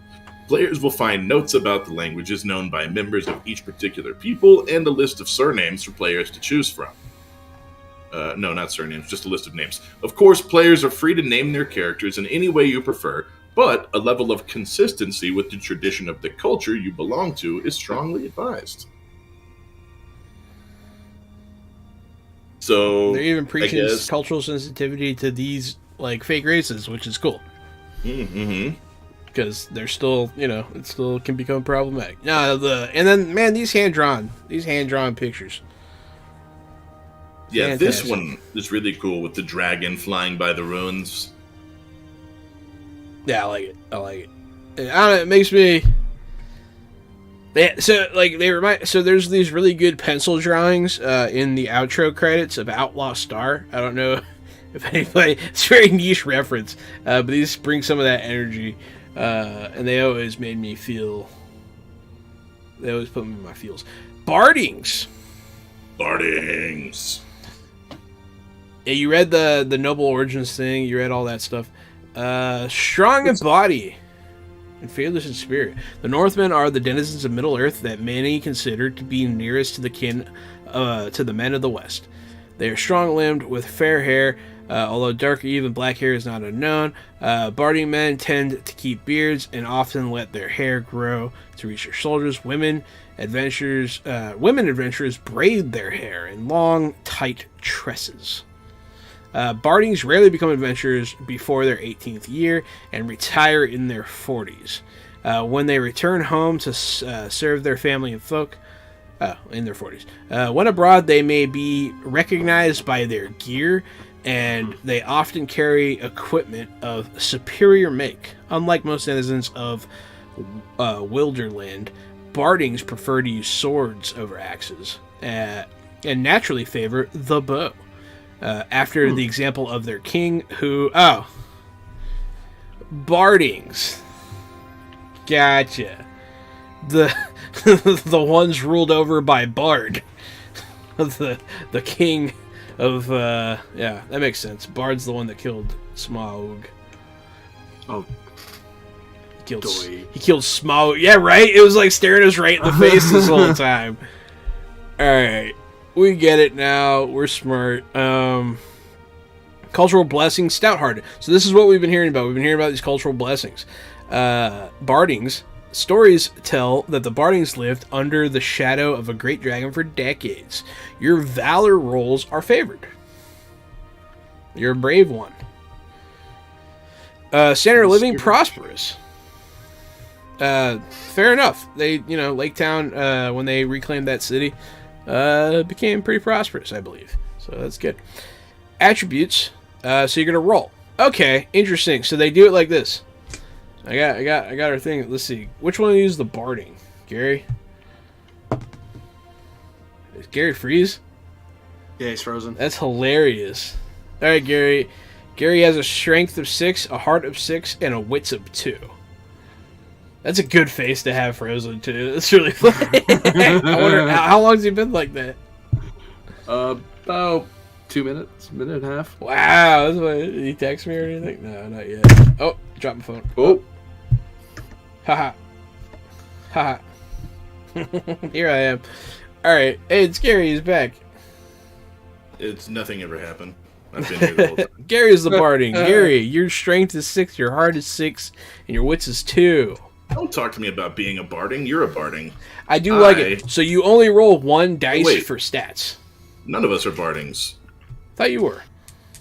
Players will find notes about the languages known by members of each particular people, and a list of surnames for players to choose from. No, not surnames, just a list of names. Of course, players are free to name their characters in any way you prefer, but a level of consistency with the tradition of the culture you belong to is strongly advised. So They're even preaching cultural sensitivity to these like fake races, which is cool. Mm-hmm. Because they're still, it still can become problematic. No, and then man, these hand drawn pictures. Yeah, Fantastic. This one is really cool with the dragon flying by the ruins. Yeah, I like it. I don't know, it makes me. So there's these really good pencil drawings in the outro credits of Outlaw Star. I don't know if anybody. It's a very niche reference, but these bring some of that energy, and they always made me feel. They always put me in my feels. Bardings. Yeah, you read the Noble Origins thing. You read all that stuff. Strong in body and fearless in spirit. The Northmen are the denizens of Middle-earth that many consider to be nearest to the kin to the men of the West. They are strong-limbed with fair hair, although dark or even black hair is not unknown. Barding men tend to keep beards and often let their hair grow to reach their shoulders. Women adventurers braid their hair in long, tight tresses. Bardings rarely become adventurers before their 18th year and retire in their 40s. When they return home to serve their family and folk, in their 40s. When abroad, they may be recognized by their gear, and they often carry equipment of superior make. Unlike most denizens of Wilderland, Bardings prefer to use swords over axes, and naturally favor the bow. after the example of their king, who Bardings. Gotcha. The the ones ruled over by Bard, the king of yeah, that makes sense. Bard's the one that killed Smaug. Oh, He Doy. killed Smaug. Yeah, right. It was like staring us right in the face this whole time. All right, we get it now. We're smart. Cultural blessings, stout-hearted. So this is what we've been hearing about. We've been hearing about these cultural blessings. Bardings. Stories tell that the Bardings lived under the shadow of a great dragon for decades. Your valor rolls are favored. You're a brave one. Standard of living, prosperous. Fair enough. They, Lake Town, when they reclaimed that city, became pretty prosperous, I believe. So that's good. Attributes. So you're gonna roll. Okay, interesting. So they do it like this. I got our thing. Let's see. Which one is the Barding? Gary? Is Gary freeze? Yeah, he's frozen. That's hilarious. All right, Gary. Gary has a strength of 6, a heart of 6, and a wits of 2. That's a good face to have frozen too. That's really funny. I wonder how long has he been like that? About 2 minutes, minute and a half. Wow, that's what, did he text me or anything? No, not yet. Oh, drop my phone. Oh, Haha. Haha. Here I am. Alright. Hey, it's Gary. He's back. It's nothing ever happened. I've been here the whole time. Gary's the Barding. Gary, your strength is 6, your heart is 6, and your wits is 2. Don't talk to me about being a barding. You're a barding. I do like it. So you only roll 1 dice Wait. for stats. None of us are bardings. Thought you were.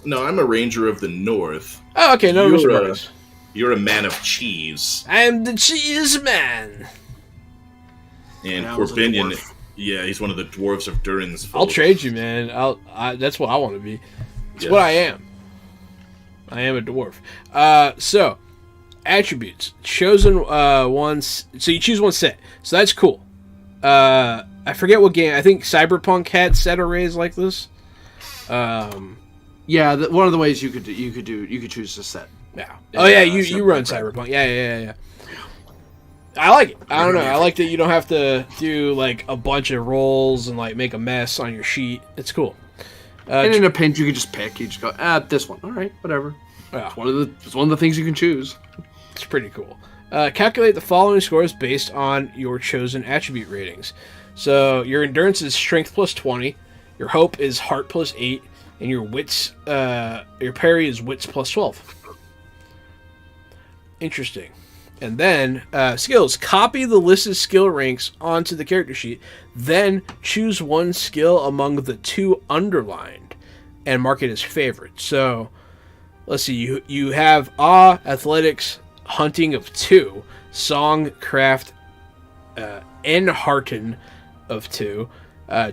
No, I'm a ranger of the north. Oh, okay. None of us are You're Bardings. You're a man of cheese. I'm the cheese man. And I was a Corbinian, dwarf. yeah, he's one of the dwarves of Durin's. I'll trade you, man. That's what I want to be. It's Yeah. what I am. I am a dwarf. So, attributes. Chosen ones. So you choose one set. So that's cool. I forget what game. I think Cyberpunk had set arrays like this. yeah. One of the ways you could choose to set. Yeah. Oh yeah, you Cyberpunk, run right. Cyberpunk. Yeah. I like it. I don't know. I like that you don't have to do like a bunch of rolls and like make a mess on your sheet. It's cool. And in a pinch, you could just pick. You just go, this one. All right, whatever. Yeah. It's one of the things you can choose. It's pretty cool. Calculate the following scores based on your chosen attribute ratings. So your endurance is strength plus 20, your hope is heart plus 8, and your wits, your parry is wits plus 12. Interesting. And then skills. Copy the listed skill ranks onto the character sheet. Then choose one skill among the 2 underlined and mark it as favorite. So let's see. You have athletics, hunting of 2, song, craft, and hearten of 2,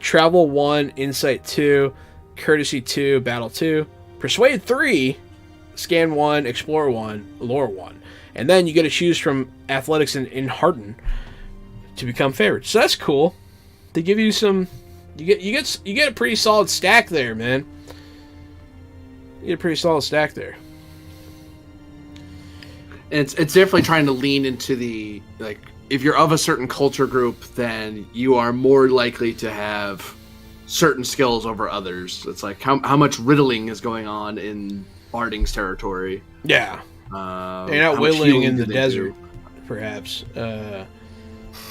travel 1, insight 2, courtesy 2, battle 2, persuade 3, scan 1, explore 1, lore 1. And then you get to choose from athletics and hearten to become favorites. So that's cool. They give you some. You get a pretty solid stack there, man. You get a pretty solid stack there. And it's definitely trying to lean into the, like, if you're of a certain culture group, then you are more likely to have certain skills over others. It's like how much riddling is going on in Barding's territory. Yeah. You're How not much whittling healing in do the they desert, do? perhaps.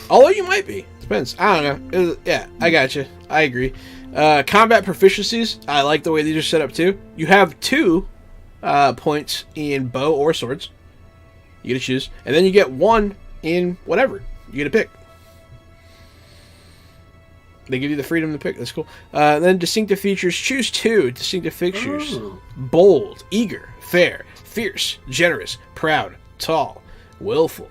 Although you might be. Depends. I don't know. Yeah, I got you. I agree. Combat proficiencies. I like the way these are set up too. You have 2 points in bow or swords. You get to choose. And then you get 1 in whatever. You get to pick. They give you the freedom to pick. That's cool. Then distinctive features. Choose 2 distinctive features. Oh. Bold, eager, fair, fierce, generous, proud, tall, willful.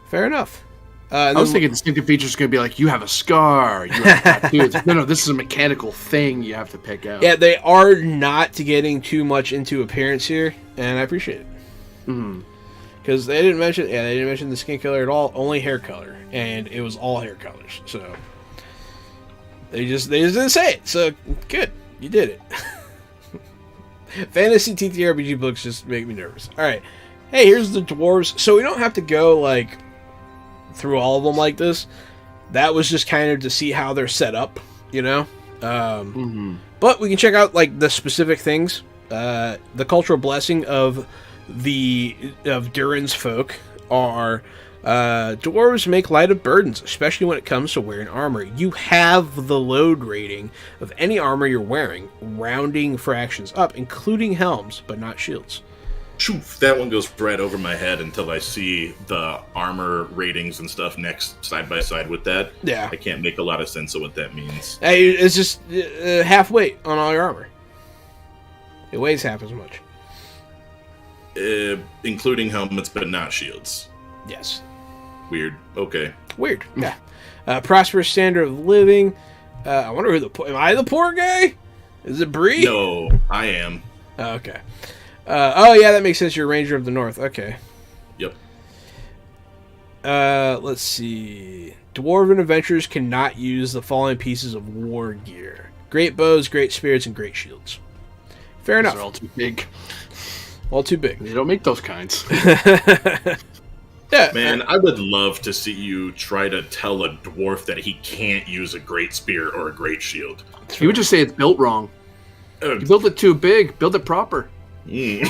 Fair enough. I was thinking distinctive features is going to be like, you have a scar, you have tattoos. No, this is a mechanical thing you have to pick out. Yeah, they are not getting too much into appearance here, and I appreciate it. Because they didn't mention the skin color at all, only hair color, and it was all hair colors. So they just didn't say it. So good. You did it. Fantasy TTRPG books just make me nervous. All right. Hey, here's the dwarves. So we don't have to go like through all of them like this. That was just kind of to see how they're set up, you know. But we can check out like the specific things. The cultural blessing of Durin's folk are dwarves make light of burdens, especially when it comes to wearing armor. You have the load rating of any armor you're wearing, rounding fractions up, including helms, but not shields. Shoof, that one goes right over my head until I see the armor ratings and stuff next side by side with that. Yeah. I can't make a lot of sense of what that means. Hey, it's just half weight on all your armor. It weighs half as much. Including helmets, but not shields. Yes. Weird. Okay. Weird. Yeah. Prosperous standard of living. I wonder who am I the poor guy? Is it Bree? No, I am. Oh, okay. Oh yeah, that makes sense. You're Ranger of the North. Okay. Yep. Let's see. Dwarven adventurers cannot use the following pieces of war gear: great bows, great spears, and great shields. Fair enough. They're all too big. All too big. They don't make those kinds. Yeah, Man, I would love to see you try to tell a dwarf that he can't use a great spear or a great shield. You would just say it's built wrong. You built it too big. Build it proper. You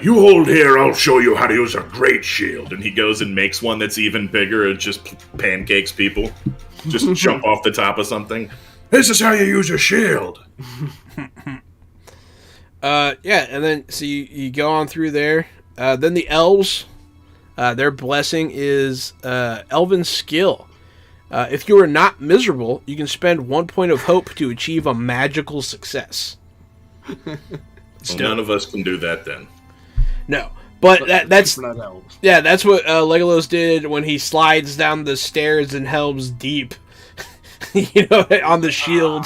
hold here, I'll show you how to use a great shield. And he goes and makes one that's even bigger and just pancakes people. Just jump off the top of something. This is how you use a shield. Yeah, and then so you go on through there. Then the elves, their blessing is elven skill. If you are not miserable, you can spend 1 point of hope to achieve a magical success. Well, none of us can do that then. No, but that's We're not elves. yeah, that's what Legolas did when he slides down the stairs in Helm's Deep. You know, on the shield.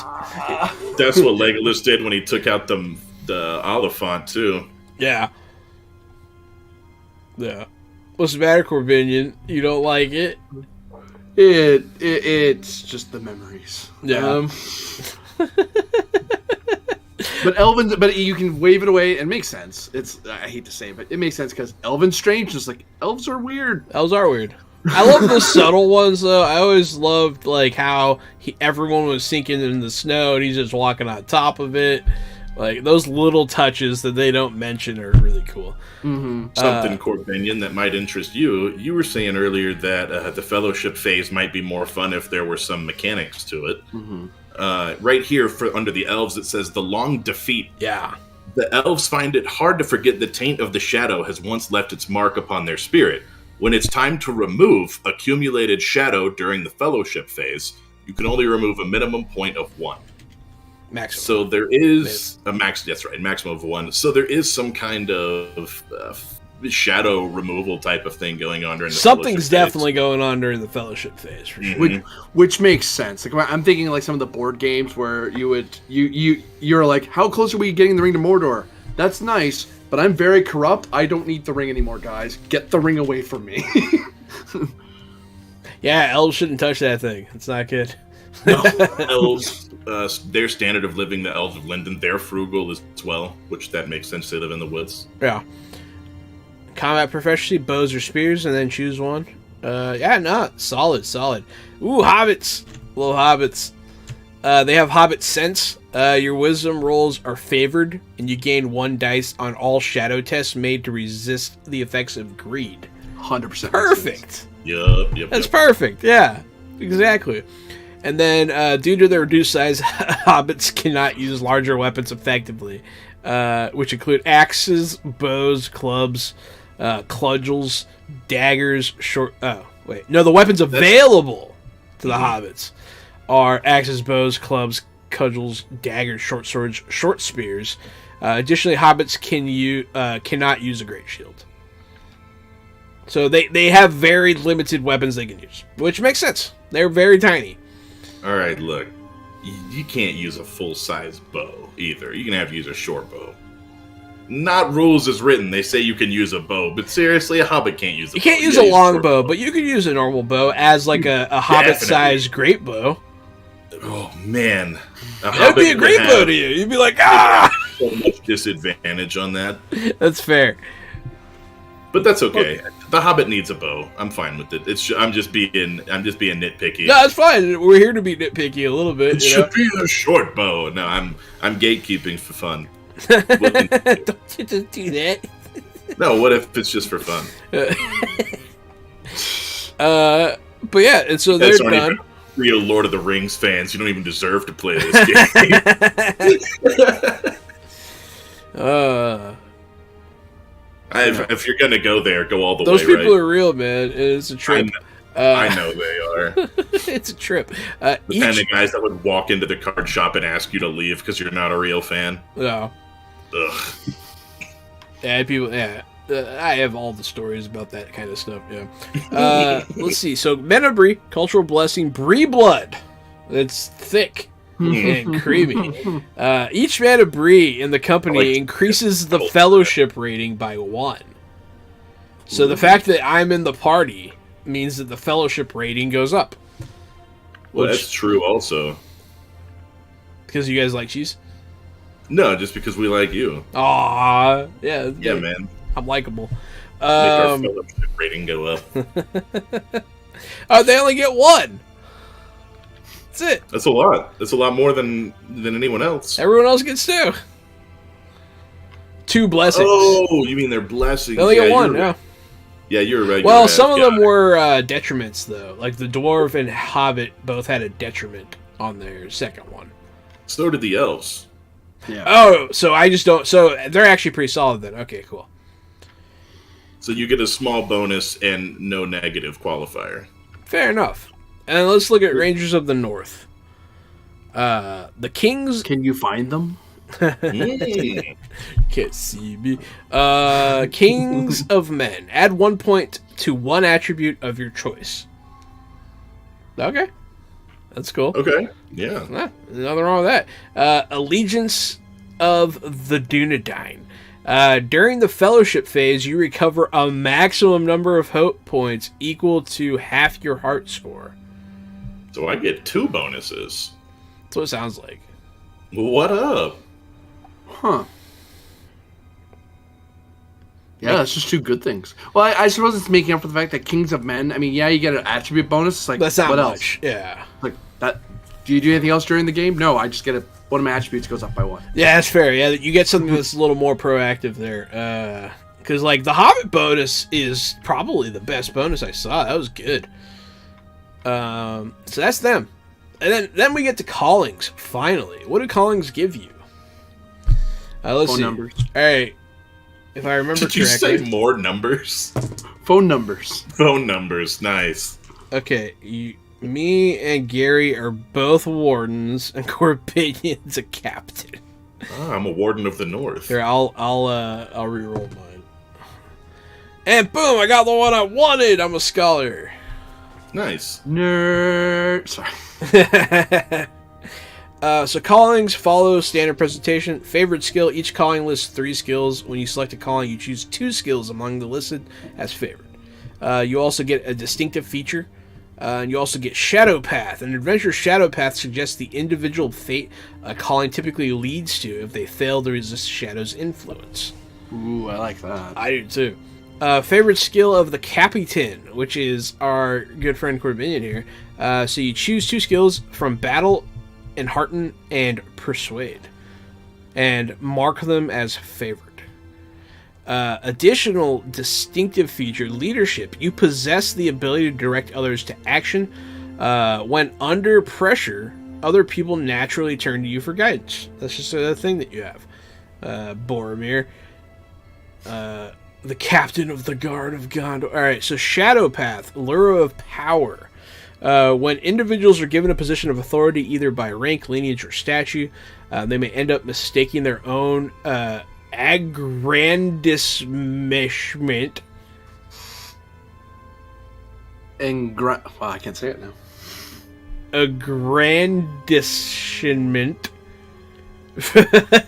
That's what Legolas did when he took out the Oliphant too. Yeah. Yeah. What's the matter, Corbinian? You don't like it? It's just the memories. Yeah. But you can wave it away and it makes sense. I hate to say it, but it makes sense because Elven strange is like elves are weird. Elves are weird. I love the subtle ones though. I always loved like how everyone was sinking in the snow and he's just walking on top of it. Like those little touches that they don't mention are really cool. Mm-hmm. Something, Corbinian, that might interest you. You were saying earlier that the Fellowship phase might be more fun if there were some mechanics to it. Mm-hmm. Right here, under the elves, it says the long defeat. Yeah. The elves find it hard to forget the taint of the shadow has once left its mark upon their spirit. When it's time to remove accumulated shadow during the Fellowship phase, you can only remove a minimum point of 1. Maximum. So there is a max. That's right, maximum of 1. So there is some kind of shadow removal type of thing going on during the Something's Fellowship definitely going on during the Fellowship phase for sure. Which makes sense. Like I'm thinking like some of the board games where you're like, how close are we getting the ring to Mordor? That's nice, but I'm very corrupt. I don't need the ring anymore, guys. Get the ring away from me. Yeah, elves shouldn't touch that thing. It's not good. Elves, their standard of living, the elves of Linden, they're frugal as well, which that makes sense. They live in the woods. Yeah. Combat proficiency, bows or spears, and then choose one. Solid. Ooh, hobbits. Little hobbits. They have hobbit sense. Your wisdom rolls are favored, and you gain 1 dice on all shadow tests made to resist the effects of greed. 100%. Perfect. Yep. That's perfect. Yeah, exactly. And then, due to their reduced size, hobbits cannot use larger weapons effectively, which include axes, bows, clubs, cudgels, daggers, the weapons available to the hobbits are axes, bows, clubs, cudgels, daggers, short swords, short spears. Additionally, hobbits cannot use a great shield. So they have very limited weapons they can use, which makes sense. They're very tiny. All right, look, you can't use a full-size bow either. You're gonna have to use a short bow. Not rules as written. They say you can use a bow, but seriously, a hobbit can't use a bow. You can't use a long bow, but you can use a normal bow as like a hobbit-sized great bow. Oh man, That'd be a great bow to you. You'd be like, ah! So much disadvantage on that, That's fair. but that's okay. The Hobbit needs a bow. I'm fine with it. I'm just being nitpicky. No, it's fine. We're here to be nitpicky a little bit. It You know? should be a short bow. No, I'm gatekeeping for fun. Don't you just do that? No, what if it's just for fun? But yeah, and so they're That's aren't done. even real Lord of the Rings fans. You don't even deserve to play this game. If you're gonna go there, go all the Those way. people Right? are real, man. It's a trip. I know they are. It's a trip. The kind of guys that would walk into the card shop and ask you to leave because you're not a real fan. No. Ugh. Yeah, people. Yeah, I have all the stories about that kind of stuff. Yeah. Let's see. So, Men of Bree, cultural blessing, Bree blood. It's thick and creamy. Each Man of Bree in the company increases the fellowship rating by 1. So the fact that I'm in the party means that the fellowship rating goes up. Well, that's true. Also, Because you guys like cheese. no, just because we like you. Aw, yeah. Yeah, man. I'm likable. Make our fellowship rating go up. They only get 1. That's it. That's a lot. That's a lot more than anyone else. Everyone else gets 2. 2 blessings. Oh, you mean they're blessings? They only get 1, you're yeah. right. Yeah, you're right. Well, some of them were detriments, though. Like the dwarf and hobbit both had a detriment on their second one. So did the elves. Yeah. Oh, so I just don't. So they're actually pretty solid then. Okay, cool. So you get a small bonus and no negative qualifier. Fair enough. And let's look at Rangers of the North. The Kings Can you find them? Mm. can't see me. Kings of Men. Add 1 point to one attribute of your choice. Okay, that's cool. Okay. Yeah. Nothing wrong with that. Allegiance of the Dunedain. During the fellowship phase, you recover a maximum number of hope points equal to half your heart score. So I get 2 bonuses. That's what it sounds like. What up? Huh. Yeah, that's just 2 good things. Well, I suppose it's making up for the fact that Kings of Men, I mean, yeah, you get an attribute bonus. It's like, That's not what much. else? Yeah. Like, that. Do you do anything else during the game? No, I just get one of my attributes goes up by 1. Yeah, that's fair. Yeah, you get something that's a little more proactive there. Because, like, the Hobbit bonus is probably the best bonus I saw. That was good. So that's them. And then we get to callings, finally. What do callings give you? Let's Phone see. numbers. All right. If I remember Did you correctly. say more numbers? Phone numbers. Phone numbers. Nice. Okay, me and Gary are both wardens, and Corbinion's a captain. Ah, I'm a warden of the north. Here, I'll reroll mine. And boom, I got the one I wanted. I'm a scholar. Nice. Nerd. Sorry. So callings follow standard presentation. Favorite skill. Each calling lists 3 skills. When you select a calling, you choose 2 skills among the listed as favored. You also get a distinctive feature. And you also get Shadow Path. An adventure Shadow Path suggests the individual fate a calling typically leads to if they fail to resist Shadow's influence. Ooh, I like that. I do too. Favorite skill of the Capitan, which is our good friend Corbinian here. So you choose 2 skills from Battle, Enhearten, and Persuade, and mark them as favored. Additional distinctive feature, Leadership. You possess the ability to direct others to action. When under pressure, other people naturally turn to you for guidance. That's just a thing that you have. Boromir. The captain of the guard of Gondor. Alright, so Shadow Path, Lure of Power. When individuals are given a position of authority either by rank, lineage, or statue, they may end up mistaking their own aggrandizement. Well, I can't say it now. Aggrandizement.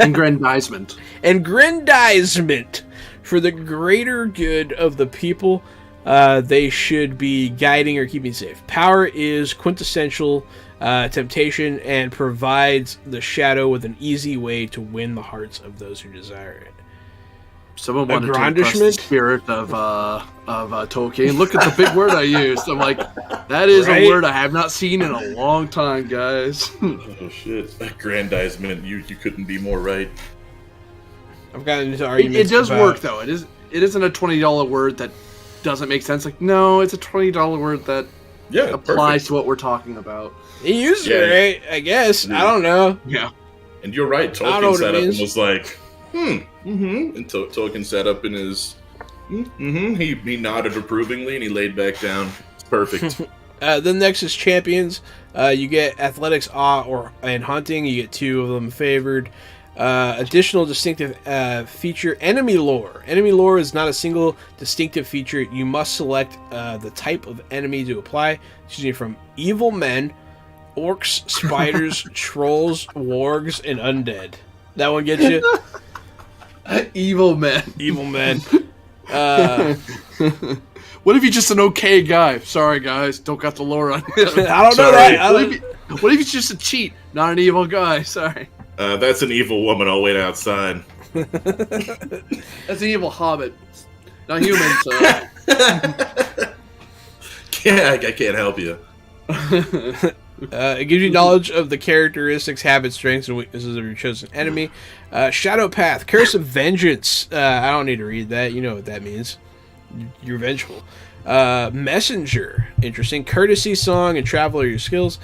Aggrandizement. Aggrandizement for the greater good of the people they should be guiding or keeping safe. Power is quintessential temptation and provides the shadow with an easy way to win the hearts of those who desire it. Someone wanted to impress the Agrandishment? spirit of Tolkien. Look at the big word I used. I'm like, that is Right? a word I have not seen in a long time, guys. Oh shit! Aggrandizement. You couldn't be more right. I've gotten into it arguments. does about- work though. It isn't a $20 word that doesn't make sense. Like, no, it's a $20 word that Yeah, applies perfect. to what we're talking about. He used Yeah. it right, I guess. Yeah. I don't know. Yeah. And you're right. I don't know Tolkien what it sat up and means. was like, and Tolkien sat up in his, He nodded approvingly and he laid back down. It's perfect. Then next is champions. You get athletics, awe, and hunting. You get 2 of them favored. Additional distinctive feature: enemy lore. Enemy lore is not a single distinctive feature. You must select the type of enemy to apply, choosing from evil men, orcs, spiders, trolls, wargs, and undead. That one gets you? Evil man. Evil men. What if you're just an okay guy? Sorry, guys, don't got the lore on you. I don't know Sorry. that. I What don't- what if he's just a cheat, not an evil guy? Sorry. That's an evil woman. I'll wait outside. That's an evil hobbit. Not human, so. Yeah, I can't help you. It gives you knowledge of the characteristics, habits, strengths, and weaknesses of your chosen enemy. Shadow Path, Curse of Vengeance. I don't need to read that. You know what that means. You're vengeful. Messenger, interesting. Courtesy Song and Traveler, your skills.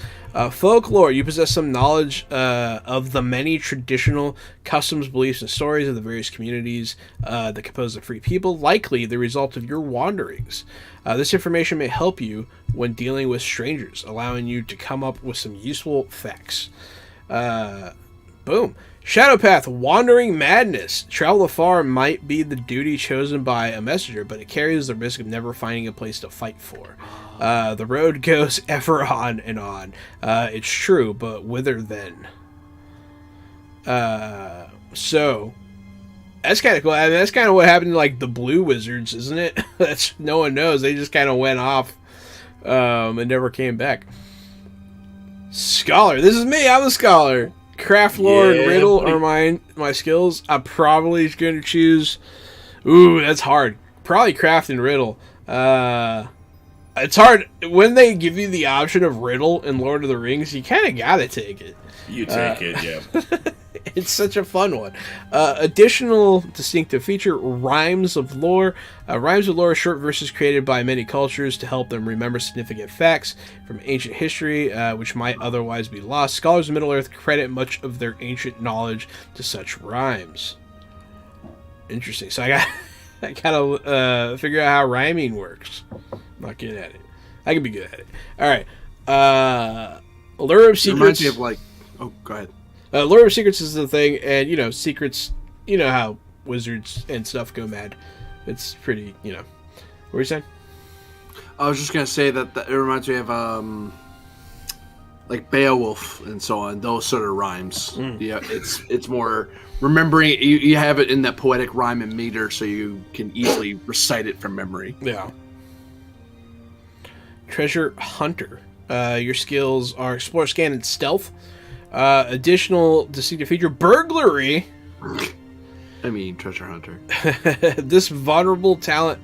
Folklore, you possess some knowledge of the many traditional customs, beliefs, and stories of the various communities that compose the free people, likely the result of your wanderings. This information may help you when dealing with strangers, allowing you to come up with some useful facts. Boom. Shadow Path, Wandering Madness. Travel afar might be the duty chosen by a messenger, but it carries the risk of never finding a place to fight for. The road goes ever on and on. It's true, but whither then? So, that's kind of cool. I mean, that's kind of what happened to, like, the Blue Wizards, isn't it? That's no one knows. They just kind of went off and never came back. Scholar. This is me. I'm a scholar. Craft, lore, and Yeah, riddle buddy. are my skills. I'm probably going to choose... Ooh, that's hard. Probably craft and riddle. It's hard. When they give you the option of riddle in Lord of the Rings, you kind of got to take it. You take it, yeah. It's such a fun one. Additional distinctive feature, Rhymes of Lore. Rhymes of Lore are short verses created by many cultures to help them remember significant facts from ancient history, which might otherwise be lost. Scholars of Middle-earth credit much of their ancient knowledge to such rhymes. Interesting. So I gotta figure out how rhyming works. I'm not good at it. I can be good at it. Alright. Allure of It reminds Secrets. me of like. Oh, go ahead. Lure of Secrets is the thing, and, you know, secrets, you know how wizards and stuff go mad. It's pretty, you know. What were you saying? I was just gonna say that it reminds me of like Beowulf and so on. Those sort of rhymes. Yeah, it's more remembering. You have it in that poetic rhyme and meter, so you can easily recite it from memory. Yeah. Treasure Hunter. Your skills are Explore, Scan, and Stealth. Additional distinctive feature, Burglary. I mean, treasure hunter. This venerable talent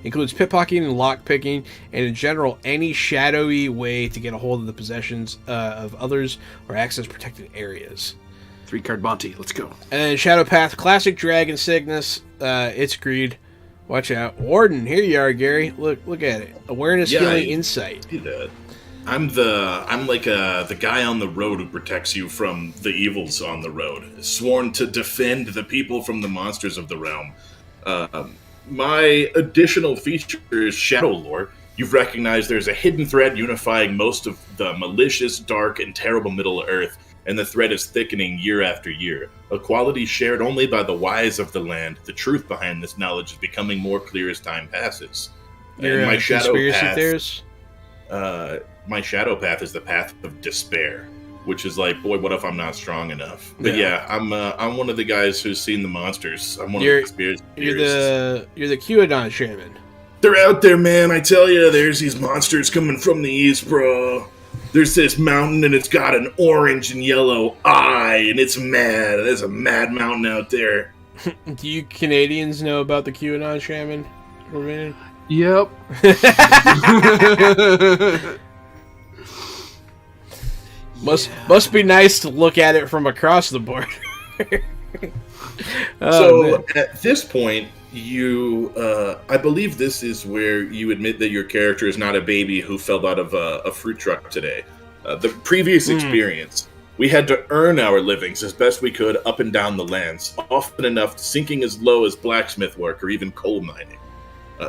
includes pickpocketing and lockpicking, and in general, any shadowy way to get a hold of the possessions of others or access protected areas. 3-card Monty. Let's go. And then Shadow Path, classic Dragon Sickness. It's greed. Watch out, Warden. Here you are, Gary. Look at it. Awareness, Yeah, healing, I- insight. See that. I'm like the guy on the road who protects you from the evils on the road, sworn to defend the people from the monsters of the realm. My additional feature is Shadow Lore. You've recognized there's a hidden thread unifying most of the malicious, dark, and terrible Middle-earth, and the thread is thickening year after year. A quality shared only by the wise of the land. The truth behind this knowledge is becoming more clear as time passes. Your And my shadow conspiracy path, theorists? my shadow path is the path of despair, which is like, boy, what if I'm not strong enough? But yeah, I'm one of the guys who's seen the monsters. I'm one You're- of the conspiracy You're theorists. the QAnon shaman. They're out there, man. I tell you, there's these monsters coming from the east, bro. There's this mountain, and it's got an orange and yellow eye, and it's mad. There's a mad mountain out there. Do you Canadians know about the QAnon shaman? Yep. Must be nice to look at it from across the border. So at this point, I believe this is where you admit that your character is not a baby who fell out of a fruit truck today. The previous experience, we had to earn our livings as best we could up and down the lands, often enough sinking as low as blacksmith work or even coal mining.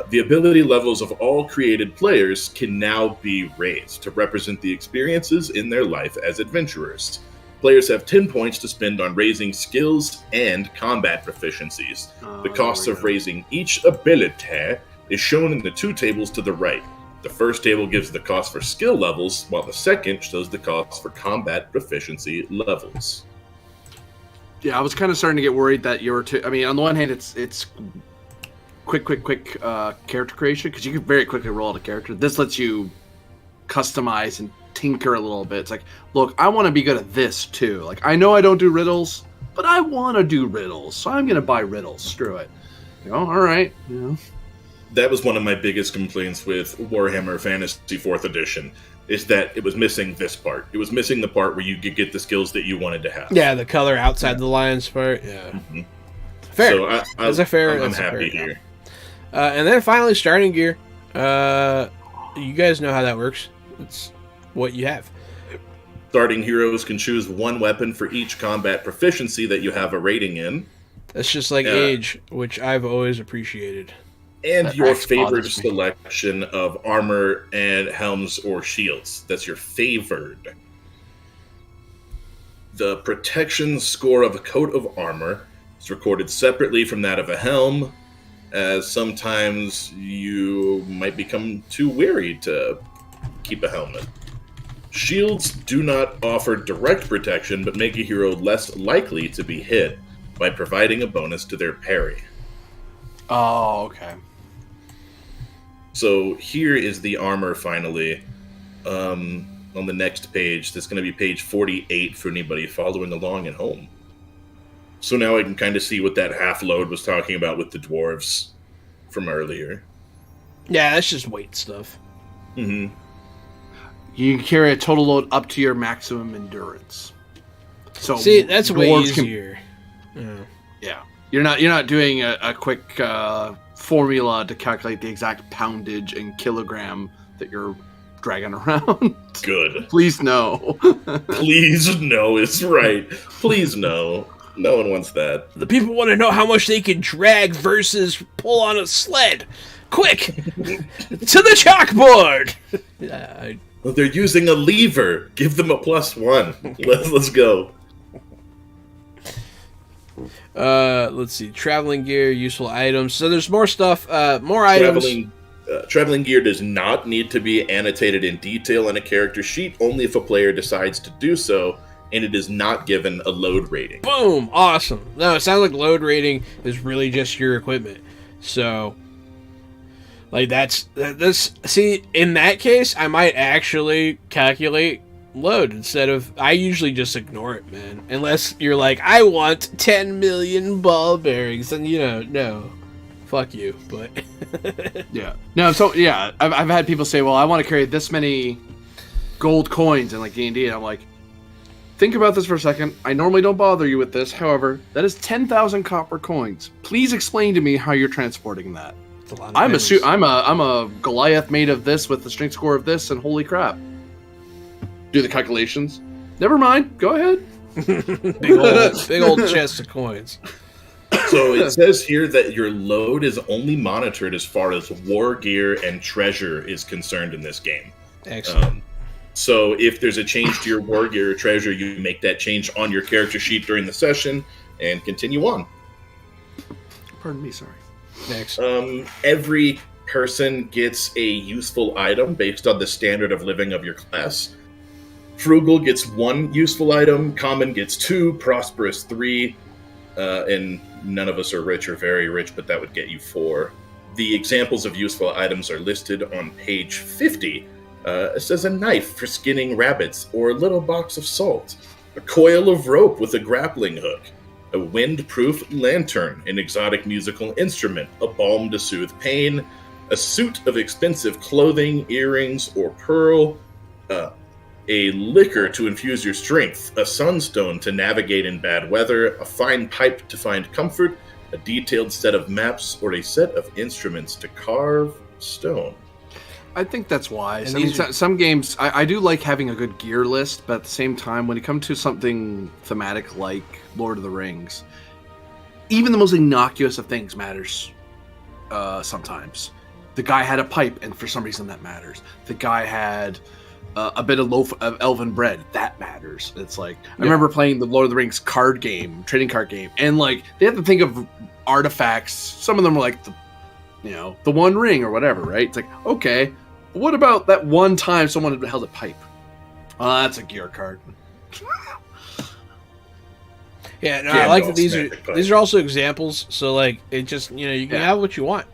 The ability levels of all created players can now be raised to represent the experiences in their life as adventurers. Players have 10 points to spend on raising skills and combat proficiencies. The cost of raising each ability is shown in the two tables to the right. The first table gives the cost for skill levels, while the second shows the cost for combat proficiency levels. Yeah, I was kind of starting to get worried that you were too. I mean, on the one hand, it's quick character creation, because you can very quickly roll out a character. This lets you customize and tinker a little bit. It's like, look, I want to be good at this too. Like, I know I don't do riddles, but I want to do riddles, so I'm gonna buy riddles. Screw it. All right. That was one of my biggest complaints with Warhammer Fantasy 4th Edition, is that it was missing this part. It was missing the part where you could get the skills that you wanted to have. Yeah, the color outside the lines part. Yeah. Mm-hmm. Fair. So that's a fair. I'm happy here. And then finally, starting gear. You guys know how that works. It's what you have. Starting heroes can choose one weapon for each combat proficiency that you have a rating in. That's just like age, which I've always appreciated. And That your actually favored bothers me. selection of armor and helms or shields. That's your favored. The protection score of a coat of armor is recorded separately from that of a helm, as sometimes you might become too weary to keep a helmet. Shields do not offer direct protection, but make a hero less likely to be hit by providing a bonus to their parry. Oh, okay. So here is the armor finally. On the next page, that's going to be page 48 for anybody following along at home. So now I can kind of see what that half load was talking about with the dwarves from earlier. Yeah, that's just weight stuff. Mm-hmm. You can carry a total load up to your maximum endurance. So See, that's way dwarves can- easier. Yeah, you're not doing a quick formula to calculate the exact poundage and kilogram that you're dragging around. Good. Please no. Please no is right. Please no. No one wants that. The people want to know how much they can drag versus pull on a sled. Quick! To the chalkboard! Well, they're using a lever. Give them a +1. Let's go. Let's see. Traveling gear, useful items. So there's more stuff. More items. Traveling gear does not need to be annotated in detail on a character sheet, only if a player decides to do so, and it is not given a load rating. Boom! Awesome. No, it sounds like load rating is really just your equipment. So, like that's see, in that case, I might actually calculate load instead of. I usually just ignore it, man. Unless you're like, I want 10 million ball bearings, and no, fuck you. But Yeah. No. So yeah, I've had people say, well, I want to carry this many gold coins in like D&D, and I'm like, think about this for a second. I normally don't bother you with this. However, that is 10,000 copper coins. Please explain to me how you're transporting that. it's a lot of I'm pennies. I'm a Goliath made of this with the strength score of this, and holy crap. Do the calculations. Never mind. Go ahead. big old chest of coins. So it says here that your load is only monitored as far as war gear and treasure is concerned in this game. Excellent. So if there's a change to your war gear or treasure, you make that change on your character sheet during the session and continue on. Pardon me. Sorry. Next. Every person gets a useful item based on the standard of living of your class. Frugal gets 1 useful item, Common gets 2, Prosperous 3, and none of us are rich or very rich, but that would get you 4. The examples of useful items are listed on page 50. It says a knife for skinning rabbits, or a little box of salt, a coil of rope with a grappling hook, a wind-proof lantern, an exotic musical instrument, a balm to soothe pain, a suit of expensive clothing, earrings or pearl, a liquor to infuse your strength, a sunstone to navigate in bad weather, a fine pipe to find comfort, a detailed set of maps, or a set of instruments to carve stone. I think that's wise. And I mean, these are- some games, I do like having a good gear list, but at the same time, when it comes to something thematic like Lord of the Rings, even the most innocuous of things matters sometimes. The guy had a pipe, and for some reason that matters. The guy had a bit of loaf of elven bread, that matters. It's like, I remember playing the Lord of the Rings card game, trading card game, and like, they have to think of artifacts. Some of them were like, the One Ring or whatever, right? It's like, okay, but what about that one time someone had held a pipe? That's a gear card. Yeah, no, I like that Gandalf's magic pipe. these are also examples. So like, it just you can have what you want,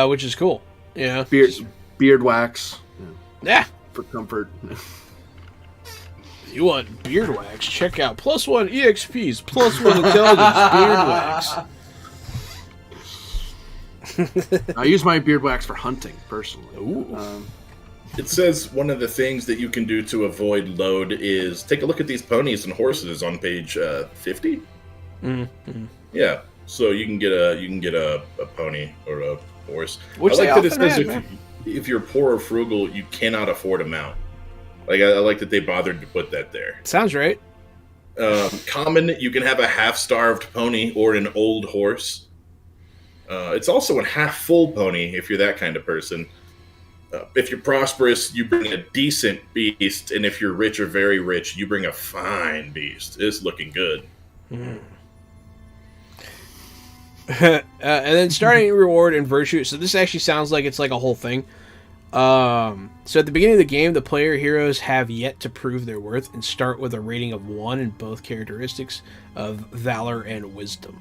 which is cool. Yeah, Beard wax yeah. for comfort. You want beard wax? Check out +1 EXPs, +1 intelligence beard wax. I use my beard wax for hunting personally. Ooh. It says one of the things that you can do to avoid load is take a look at these ponies and horses on page 50. Mm-hmm. Yeah, so you can get a pony or a horse. Which I like they that it often says have, if you're poor or frugal, you cannot afford a mount. Like I like that they bothered to put that there. Sounds right. Common, you can have a half-starved pony or an old horse. It's also a half-full pony if you're that kind of person. If you're prosperous, you bring a decent beast, and if you're rich or very rich, you bring a fine beast. It's looking good. And then starting reward and virtue. So this actually sounds like it's like a whole thing. So at the beginning of the game, the player heroes have yet to prove their worth and start with a rating of 1 in both characteristics of valor and wisdom.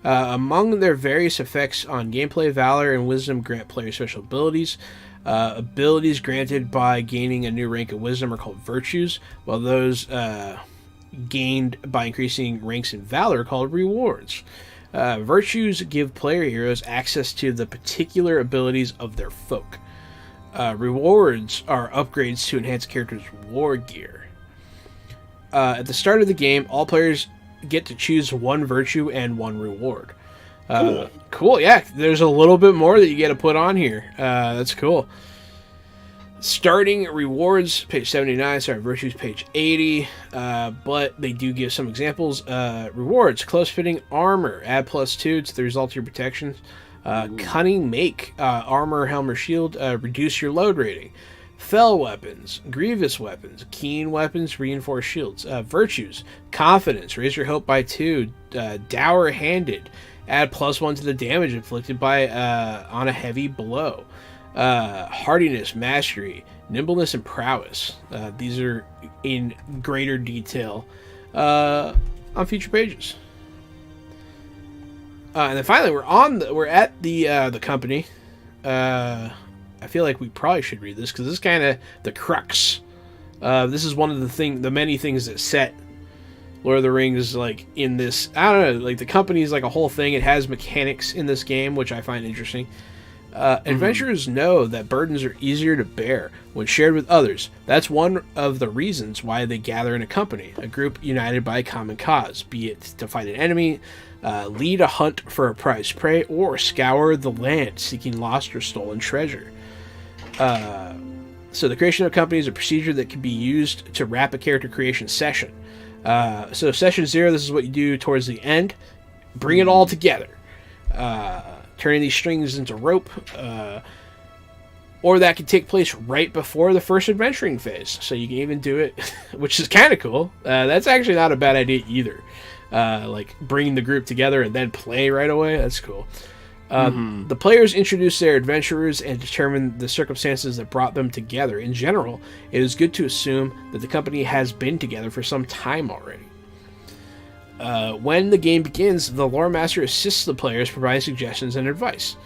Among their various effects on gameplay, valor and wisdom grant players special abilities. Abilities granted by gaining a new rank of wisdom are called virtues, while those gained by increasing ranks in valor are called rewards. Virtues give player heroes access to the particular abilities of their folk. Rewards are upgrades to enhance a character's war gear. At the start of the game, all players get to choose 1 virtue and 1 reward. Cool, yeah. There's a little bit more that you get to put on here. That's cool. Starting rewards, page 79. Sorry, virtues, page 80. But they do give some examples. Rewards, close-fitting armor. Add +2 to the result of your protections. Cunning make. Armor, helm, or shield. Reduce your load rating. Fell weapons, grievous weapons, keen weapons, reinforced shields. Virtues, confidence, raise your hope by 2. Dour handed, add +1 to the damage inflicted by on a heavy blow. Hardiness, mastery, nimbleness, and prowess. These are in greater detail on future pages. And then finally, we're at the company. I feel like we probably should read this because this is kind of the crux. This is one of the many things that set Lord of the Rings like in this. I don't know, like the company is like a whole thing. It has mechanics in this game, which I find interesting. Adventurers know that burdens are easier to bear when shared with others. That's one of the reasons why they gather in a company, a group united by a common cause, be it to fight an enemy, lead a hunt for a prized prey, or scour the land seeking lost or stolen treasure. So the creation of a company is a procedure that can be used to wrap a character creation session. So session 0, this is what you do towards the end. Bring it all together. Turning these strings into rope. Or that can take place right before the first adventuring phase. So you can even do it, which is kind of cool. That's actually not a bad idea either. Like bringing the group together and then play right away. That's cool. The players introduce their adventurers and determine the circumstances that brought them together. In general, it is good to assume that the company has been together for some time already. When the game begins, the lore master assists the players, providing suggestions and advice.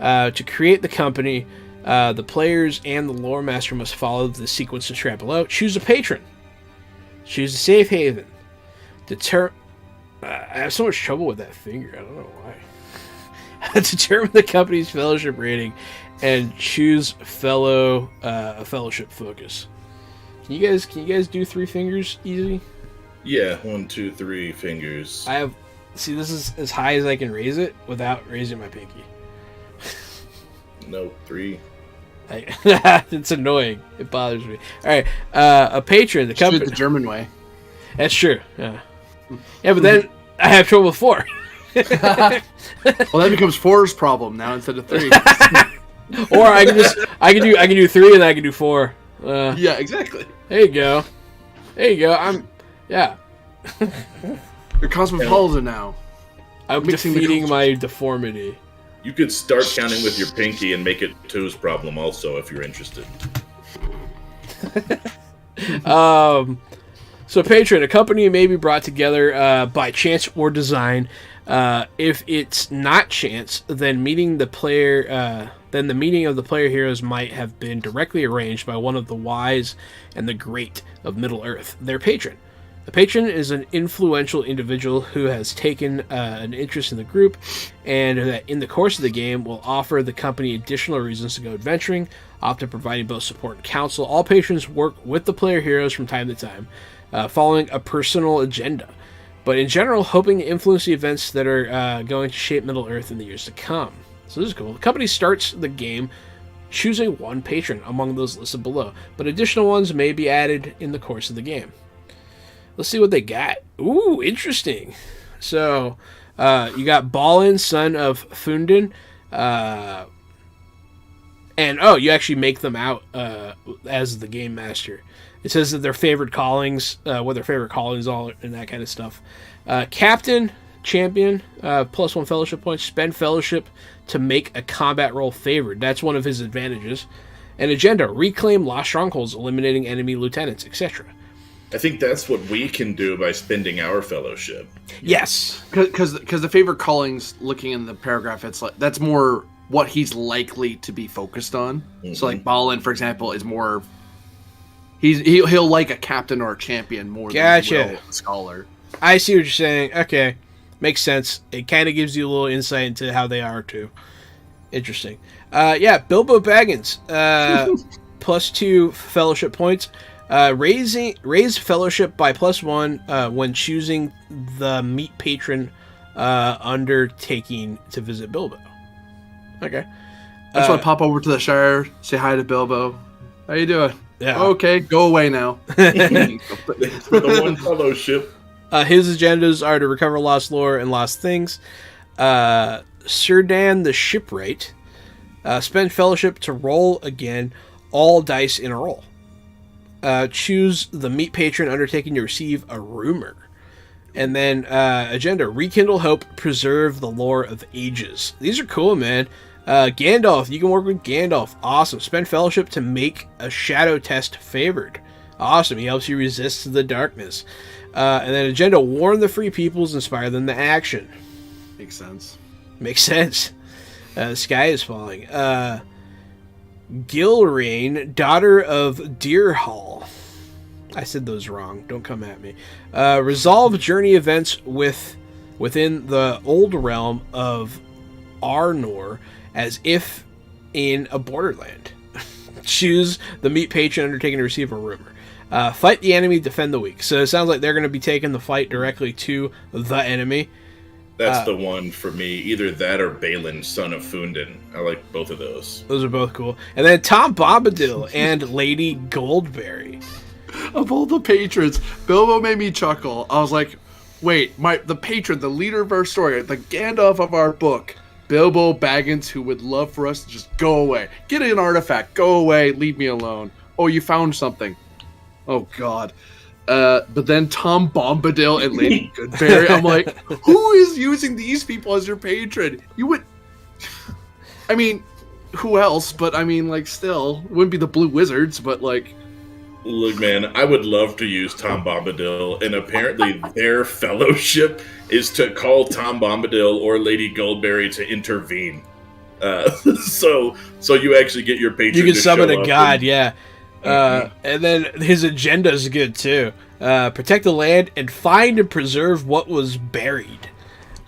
To create the company, the players and the lore master must follow the sequence described below. Choose a patron. Choose a safe haven. I have so much trouble with that finger. I don't know why. Determine the company's fellowship rating and choose fellowship focus. Can you guys do 3 fingers easy? Yeah, 1, 2, 3 fingers. See, this is as high as I can raise it without raising my pinky. No, 3. It's annoying. It bothers me. All right, a patron. The Do company. it the German way. That's true. Yeah, but then I have trouble with 4. Well, that becomes 4's problem now instead of 3. Or I can do 3 and then I can do 4. Yeah, exactly. There you go. Yeah. You're cosmopolitan now. I'm Mixing the defeating cultures. my deformity. You could start counting with your pinky and make it 2's problem also if you're interested. So patron, a company may be brought together by chance or design. If it's not chance, then the meeting of the player heroes might have been directly arranged by one of the wise and the great of Middle Earth, their patron. The patron is an influential individual who has taken an interest in the group, and that in the course of the game will offer the company additional reasons to go adventuring, often providing both support and counsel. All patrons work with the player heroes from time to time, following a personal agenda, but in general hoping to influence the events that are going to shape Middle Earth in the years to come. So this is cool. The company starts the game choosing one patron among those listed below, but additional ones may be added in the course of the game. Let's see what they got. Ooh, interesting. So, you got Balin, son of Fundin, and you actually make them out as the game master. It says that their favorite callings, what their favorite callings are, and that kind of stuff. Captain, champion, +1 fellowship points. Spend fellowship to make a combat role favored. That's one of his advantages. And agenda: reclaim lost strongholds, eliminating enemy lieutenants, etc. I think that's what we can do by spending our fellowship. Yes. Because the favorite callings, looking in the paragraph, it's like that's more what he's likely to be focused on. So like Balin, for example, is more he'll like a captain or a champion more than he will a scholar. I see what you're saying. Okay. Makes sense. It kind of gives you a little insight into how they are too. Interesting. Bilbo Baggins. +2 fellowship points. Raise fellowship by +1 when choosing the meet patron undertaking to visit Bilbo. Okay. I just want to pop over to the Shire, say hi to Bilbo. How you doing? Yeah. Okay, go away now. The one fellowship. His agendas are to recover lost lore and lost things. Sirdan the Shipwright. Spend fellowship to roll again all dice in a roll. Choose the meet patron undertaking to receive a rumor. And then agenda: rekindle hope, preserve the lore of ages. These are cool, man. Gandalf, you can work with Gandalf. Awesome. Spend fellowship to make a shadow test favored. Awesome. He helps you resist the darkness. And then agenda: warn the free peoples, inspire them to action. Makes sense. Makes sense. The sky is falling. Gilrain, daughter of Deerhall. I said those wrong. Don't come at me. Resolve journey events within the old realm of Arnor as if in a borderland. Choose the meet patron undertaking to receive a rumor. Fight the enemy, defend the weak. So it sounds like they're going to be taking the fight directly to the enemy. That's the one for me. Either that or Balin, son of Fundin. I like both of those. Those are both cool. And then Tom Bombadil and Lady Goldberry. Of all the patrons, Bilbo made me chuckle. I was like, wait, the patron, the leader of our story, the Gandalf of our book, Bilbo Baggins, who would love for us to just go away. Get an artifact, go away, leave me alone. Oh, you found something. Oh, God. But then Tom Bombadil and Lady Goodberry, I'm like, who is using these people as your patron? You would... I mean, who else? But I mean, like, still, it wouldn't be the Blue Wizards, but like... Look, man, I would love to use Tom Bombadil, and apparently their fellowship is to call Tom Bombadil or Lady Goldberry to intervene. So you actually get your patron. You can to summon show a up god, and- yeah. And then his agenda is good too. Protect the land and find and preserve what was buried.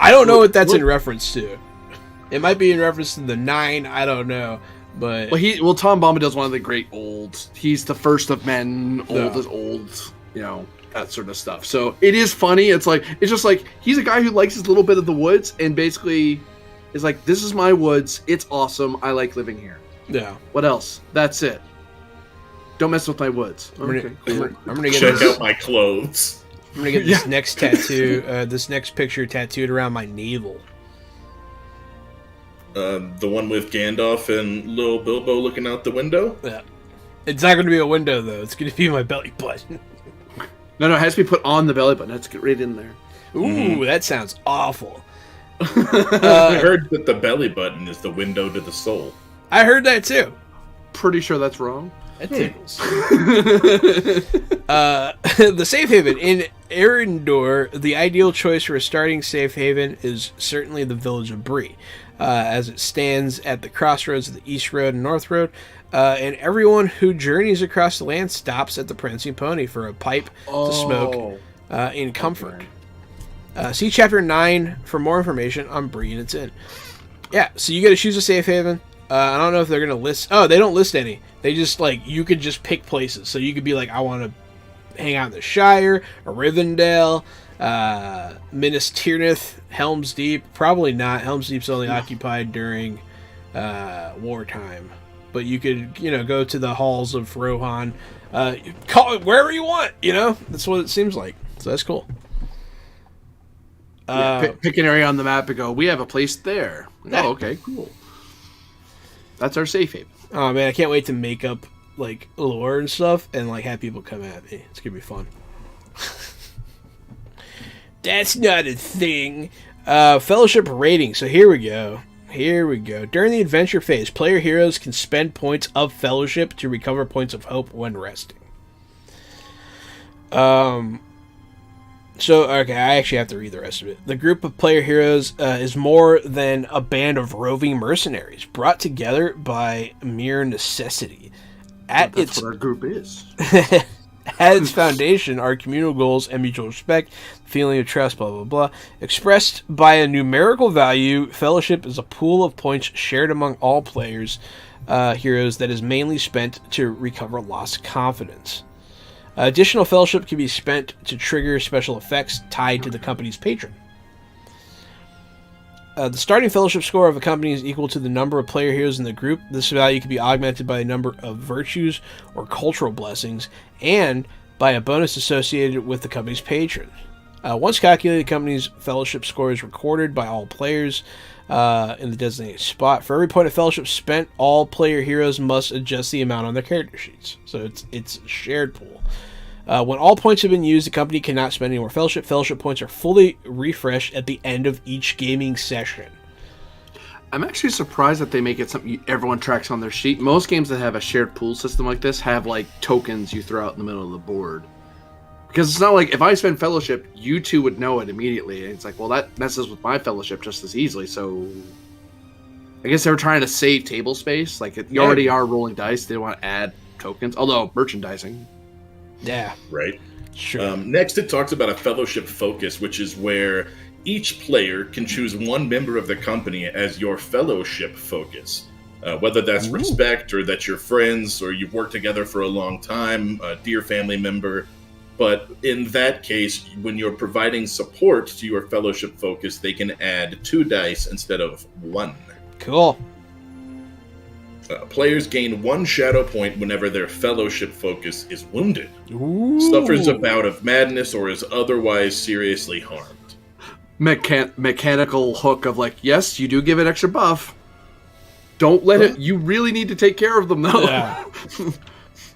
I don't know what that's in reference to. It might be in reference to the 9. I don't know, but Well, Tom Bombadil's one of the great old. He's the first of men, old Yeah. as old, that sort of stuff. So it is funny. It's just like he's a guy who likes his little bit of the woods and basically is like, this is my woods. It's awesome. I like living here. yeah. What else? That's it. Don't mess with my woods. I'm gonna, Okay, cool. I'm gonna get Check this. out my clothes. I'm gonna get this next tattoo. This next picture tattooed around my navel. The one with Gandalf and little Bilbo looking out the window. Yeah. It's not gonna be a window though. It's gonna be my belly button. No, it has to be put on the belly button. Let's get right in there. Ooh, that sounds awful. I heard that the belly button is the window to the soul. I heard that too. Pretty sure that's wrong. That tickles. The safe haven in Arendor, the ideal choice for a starting safe haven is certainly the village of Bree, as it stands at the crossroads of the East Road and North Road, and everyone who journeys across the land stops at the Prancing Pony for a pipe to smoke in comfort. See Chapter 9 for more information on Bree and its Inn. Yeah, so you got to choose a safe haven. I don't know if they're going to list... Oh, they don't list any. They just, you could just pick places. So you could be like, I want to hang out in the Shire, or Rivendell, Minas Tirith, Helm's Deep. Probably not. Helm's Deep's only occupied during wartime. But you could, go to the halls of Rohan. Call it wherever you want, That's what it seems like. So that's cool. Pick an area on the map and go, we have a place there. Yeah. Oh, okay, cool. That's our safe haven. Oh, man, I can't wait to make up, lore and stuff and, have people come at me. It's going to be fun. That's not a thing. Fellowship rating. So here we go. During the adventure phase, player heroes can spend points of fellowship to recover points of hope when resting. So, okay, I actually have to read the rest of it. The group of player heroes is more than a band of roving mercenaries brought together by mere necessity. That's what our group is. At its foundation are communal goals and mutual respect, feeling of trust, blah, blah, blah. Expressed by a numerical value, fellowship is a pool of points shared among all players, heroes, that is mainly spent to recover lost confidence. Additional fellowship can be spent to trigger special effects tied to the company's patron. The starting fellowship score of a company is equal to the number of player heroes in the group. This value can be augmented by a number of virtues or cultural blessings, and by a bonus associated with the company's patron. Once calculated, the company's fellowship score is recorded by all players in the designated spot. For every point of fellowship spent, all player heroes must adjust the amount on their character sheets. So it's a shared pool. When all points have been used, the company cannot spend any more fellowship. Fellowship points are fully refreshed at the end of each gaming session. I'm actually surprised that they make it something everyone tracks on their sheet. Most games that have a shared pool system like this have tokens you throw out in the middle of the board. Because it's not like if I spend fellowship, you two would know it immediately. And it's like, well, that messes with my fellowship just as easily. So I guess they were trying to save table space. You already are rolling dice. They want to add tokens. Although merchandising. Yeah, Right. sure. Next, it talks about a fellowship focus, which is where each player can choose one member of the company as your fellowship focus. Whether that's respect, or that's your friends, or you've worked together for a long time, a dear family member. But in that case, when you're providing support to your fellowship focus, they can add 2 dice instead of 1. Cool. Players gain 1 shadow point whenever their fellowship focus is wounded, Ooh. suffers a bout of madness, or is otherwise seriously harmed. Mechanical hook of yes, you do give it extra buff. Don't let it. You really need to take care of them, though. Yeah.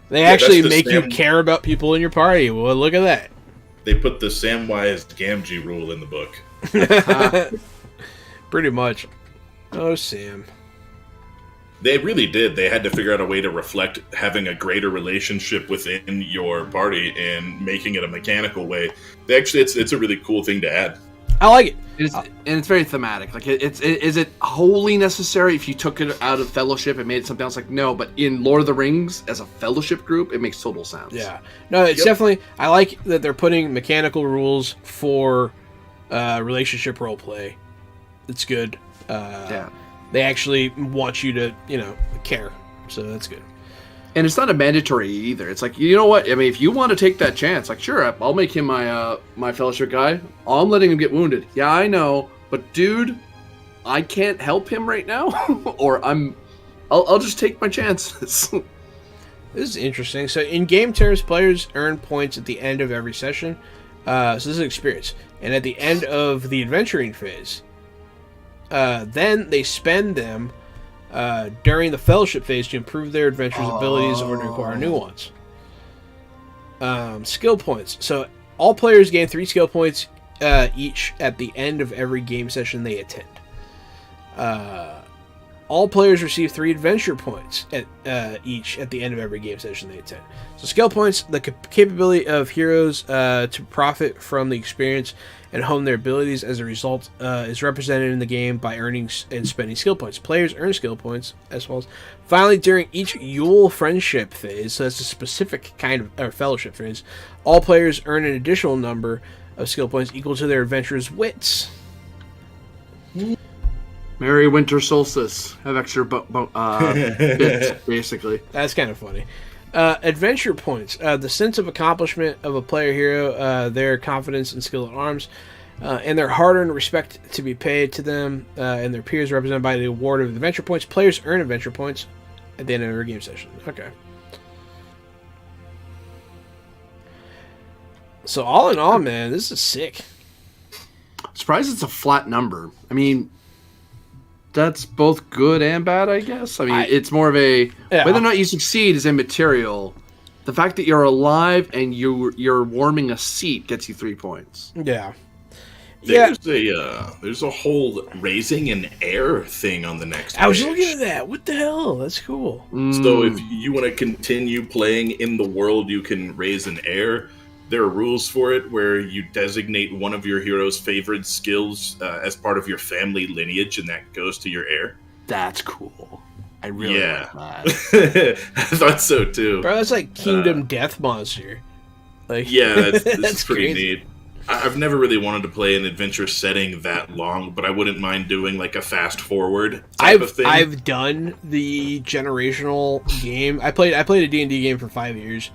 They actually that's the make you Sam- care about people in your party. Well, look at that. They put the Samwise Gamgee rule in the book. Pretty much. Oh, Sam. They really did. They had to figure out a way to reflect having a greater relationship within your party and making it a mechanical way. They actually, it's a really cool thing to add. I like it. And it's very thematic. Like, is it wholly necessary if you took it out of Fellowship and made it something else? Like, no, but in Lord of the Rings, as a Fellowship group, it makes total sense. Yeah. No, it's definitely. I like that they're putting mechanical rules for relationship role play. It's good. Yeah. They actually want you to, care. So that's good. And it's not a mandatory either. It's like, you know what? I mean, if you want to take that chance, like, sure, I'll make him my Fellowship guy. I'm letting him get wounded. Yeah, I know, but dude, I can't help him right now, or I'll just take my chances. This is interesting. So in game terms, players earn points at the end of every session. So this is experience, and at the end of the adventuring phase, then they spend them during the Fellowship phase to improve their adventurers' abilities or to acquire new ones. Skill points. So all players gain 3 skill points each at the end of every game session they attend. All players receive 3 adventure points each at the end of every game session they attend. So skill points, the capability of heroes to profit from the experience and hone their abilities as a result is represented in the game by earning and spending skill points. Players earn skill points as well as. Finally, during each Yule friendship phase, so that's a specific kind of Fellowship phase, all players earn an additional number of skill points equal to their adventurer's wits. Merry Winter Solstice. Have extra bits, basically. That's kind of funny. Adventure points. The sense of accomplishment of a player hero, their confidence and skill at arms, and their hard-earned respect to be paid to them and their peers represented by the award of adventure points. Players earn adventure points at the end of every game session. Okay. So all in all, man, this is sick. Surprised it's a flat number. I mean, that's both good and bad, I guess. I mean, it's more of a whether or not you succeed is immaterial. The fact that you're alive and you're warming a seat gets you 3 points. Yeah. There's a whole raising an air thing on the next I was page. looking at that. What the hell? That's cool. So if you want to continue playing in the world, you can raise an heir. There are rules for it where you designate one of your hero's favorite skills as part of your family lineage, and that goes to your heir. That's cool. I really like that. I thought so too. Bro, that's like Kingdom Death Monster. Like, yeah, that's that's pretty crazy. neat. I've never really wanted to play an adventure setting that long, but I wouldn't mind doing like a fast forward type of thing. I've done the generational game. I played a D&D game for 5 years.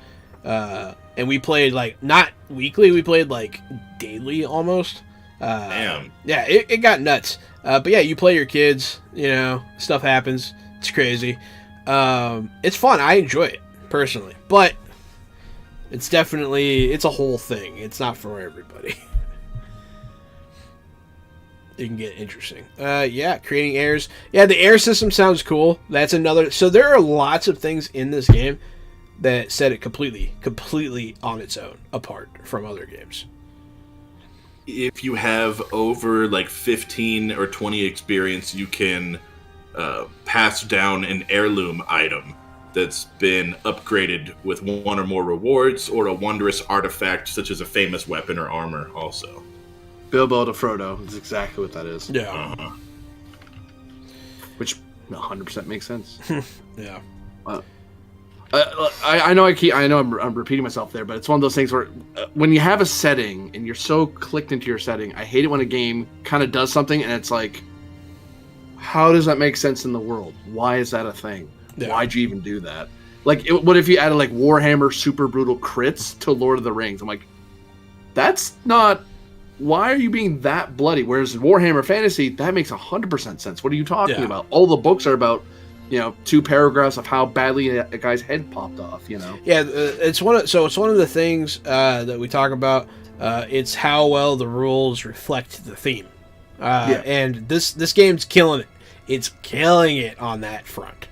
And we played like not weekly, we played like daily almost. Damn. Yeah, it got nuts. But yeah, you play your kids, stuff happens. It's crazy. It's fun. I enjoy it personally, but it's a whole thing. It's not for everybody. It can get interesting. Creating heirs. Yeah, the heir system sounds cool. That's another. So there are lots of things in this game that set it completely on its own, apart from other games. If you have over like 15 or 20 experience, you can pass down an heirloom item that's been upgraded with one or more rewards, or a wondrous artifact such as a famous weapon or armor also. Bilbo to Frodo is exactly what that is. Yeah. Which 100% makes sense. Yeah. I know I'm repeating myself there, but it's one of those things where when you have a setting and you're so clicked into your setting, I hate it when a game kind of does something and it's like, how does that make sense in the world? Why is that a thing? Yeah. Why'd you even do that? Like, what if you added like Warhammer super brutal crits to Lord of the Rings? I'm like, that's not. Why are you being that bloody? Whereas Warhammer Fantasy, that makes 100% sense. What are you talking about? All the books are about, 2 paragraphs of how badly a guy's head popped off. Yeah, it's one of the things that we talk about. It's how well the rules reflect the theme. And this game's killing it. It's killing it on that front.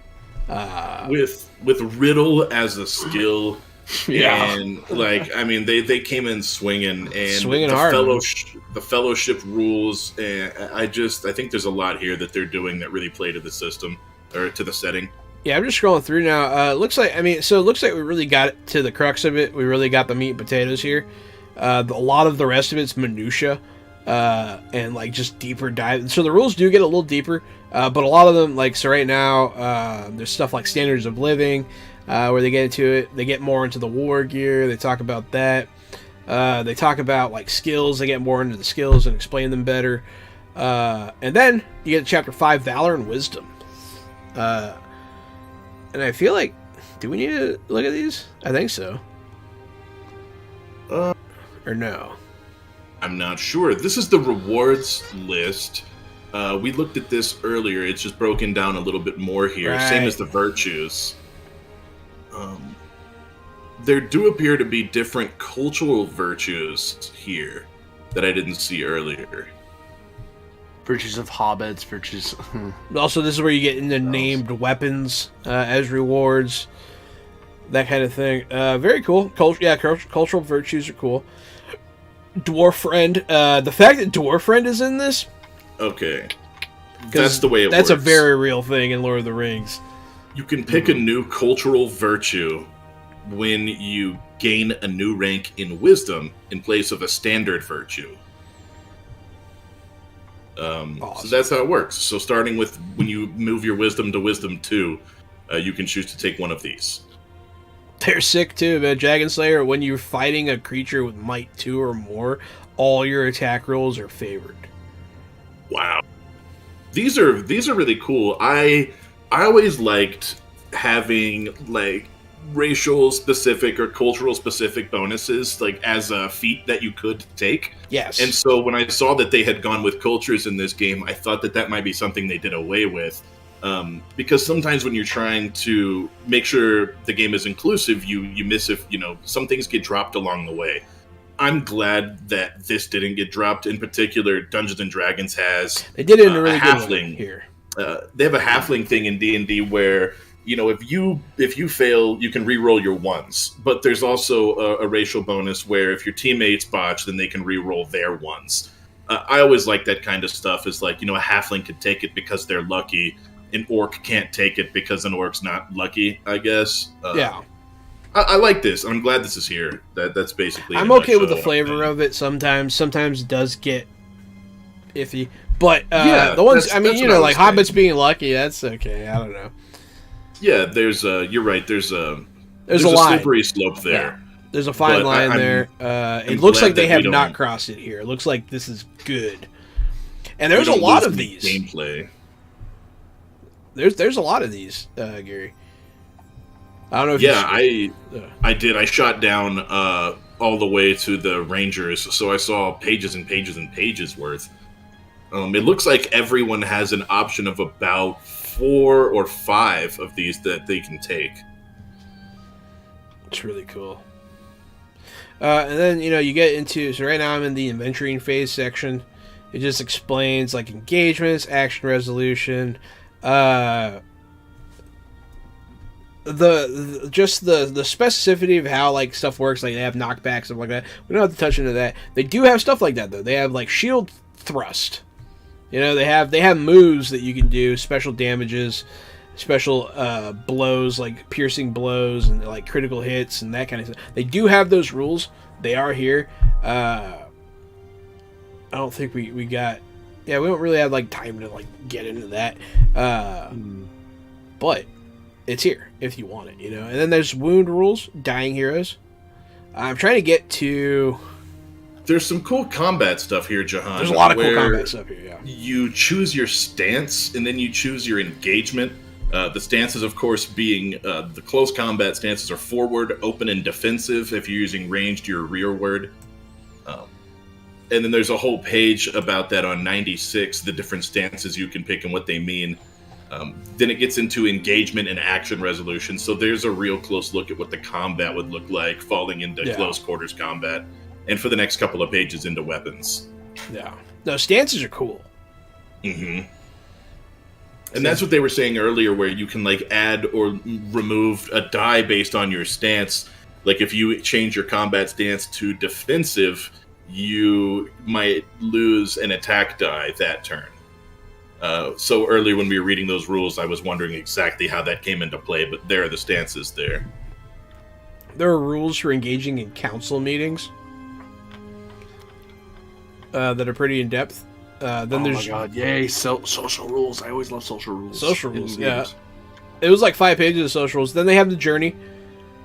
With Riddle as a skill. And they came in swinging hard. The fellowship rules, and I think there's a lot here that they're doing that really play to the system. or to the setting. Yeah, I'm just scrolling through now. It looks like we really got to the crux of it. We really got the meat and potatoes here. A lot of the rest of it's minutia, and like just deeper dive. So the rules do get a little deeper, but a lot of them, like, so right now, there's stuff like standards of living, where they get into it. They get more into the war gear. They talk about that. They talk about like skills. They get more into the skills and explain them better. And then you get to chapter 5, Valor and Wisdom. And I feel like, do we need to look at these? I think so. Or no? I'm not sure. This is the rewards list. We looked at this earlier. It's just broken down a little bit more here. Right. Same as the virtues. There do appear to be different cultural virtues here that I didn't see earlier. Virtues of hobbits, virtues. Also, this is where you get into named weapons as rewards. That kind of thing. Very cool. Cultural virtues are cool. Dwarf Friend. The fact that Dwarf Friend is in this... Okay. That's the way it works. That's a very real thing in Lord of the Rings. You can pick a new cultural virtue when you gain a new rank in wisdom in place of a standard virtue. Awesome. So that's how it works. So starting with when you move your wisdom to wisdom 2, you can choose to take one of these. They're sick too, man. Dragon Slayer, when you're fighting a creature with might 2 or more, all your attack rolls are favored. Wow. These are really cool. I always liked having like racial specific or cultural specific bonuses like as a feat that you could take. Yes. And so when I saw that they had gone with cultures in this game, I thought that might be something they did away with. Because sometimes when you're trying to make sure the game is inclusive, you miss if, some things get dropped along the way. I'm glad that this didn't get dropped. In particular, Dungeons and Dragons has... They did it in a really good halfling way here. They have a halfling thing in D&D where, if you fail, you can re-roll your ones. But there's also a racial bonus where if your teammates botch, then they can re-roll their ones. I always like that kind of stuff. Is like, a halfling can take it because they're lucky. An orc can't take it because an orc's not lucky, I guess. Yeah. I like this. I'm glad this is here. That's basically... I'm okay with the flavor of it sometimes. Sometimes it does get iffy. But the ones, like hobbits being lucky, that's okay. I don't know. Yeah, there's you're right. There's a line. slippery slope there. Yeah. There's a fine line there. It looks like they have not crossed it here. It looks like this is good. And there's a lot of these. Gameplay. There's a lot of these, Gary. I don't know if I did. I shot down all the way to the Rangers, so I saw pages and pages and pages worth. It looks like everyone has an option of about 4 or 5 of these that they can take. It's really cool. And then, you get into... So right now I'm in the adventuring phase section. It just explains, like, engagements, action resolution... the specificity of how like stuff works, like they have knockbacks, stuff like that. We don't have to touch into that. They do have stuff like that though. They have like shield thrust. They have moves that you can do, special damages, special blows, like piercing blows and like critical hits and that kind of stuff. They do have those rules. They are here. I don't think we got... Yeah, we don't really have like time to like get into that, but it's here if you want it, And then there's wound rules, dying heroes. I'm trying to get to. There's some cool combat stuff here, Jahan. There's a lot of cool combat stuff here. Yeah. You choose your stance and then you choose your engagement. The stances, of course, being the close combat stances are forward, open, and defensive. If you're using ranged, you're rearward. And then there's a whole page about that on 96, the different stances you can pick and what they mean. Then it gets into engagement and action resolution. So there's a real close look at what the combat would look like falling into close quarters combat. And for the next couple of pages into weapons. Yeah. No, stances are cool. Mm-hmm. And that's what they were saying earlier, where you can like add or remove a die based on your stance. Like if you change your combat stance to defensive, you might lose an attack die that turn. So earlier when we were reading those rules, I was wondering exactly how that came into play, but there are the stances there. There are rules for engaging in council meetings that are pretty in depth. Then there's my god, yay! Social rules. I always love social rules. Social rules, in yeah. games. It was like 5 pages of social rules. Then they have the journey.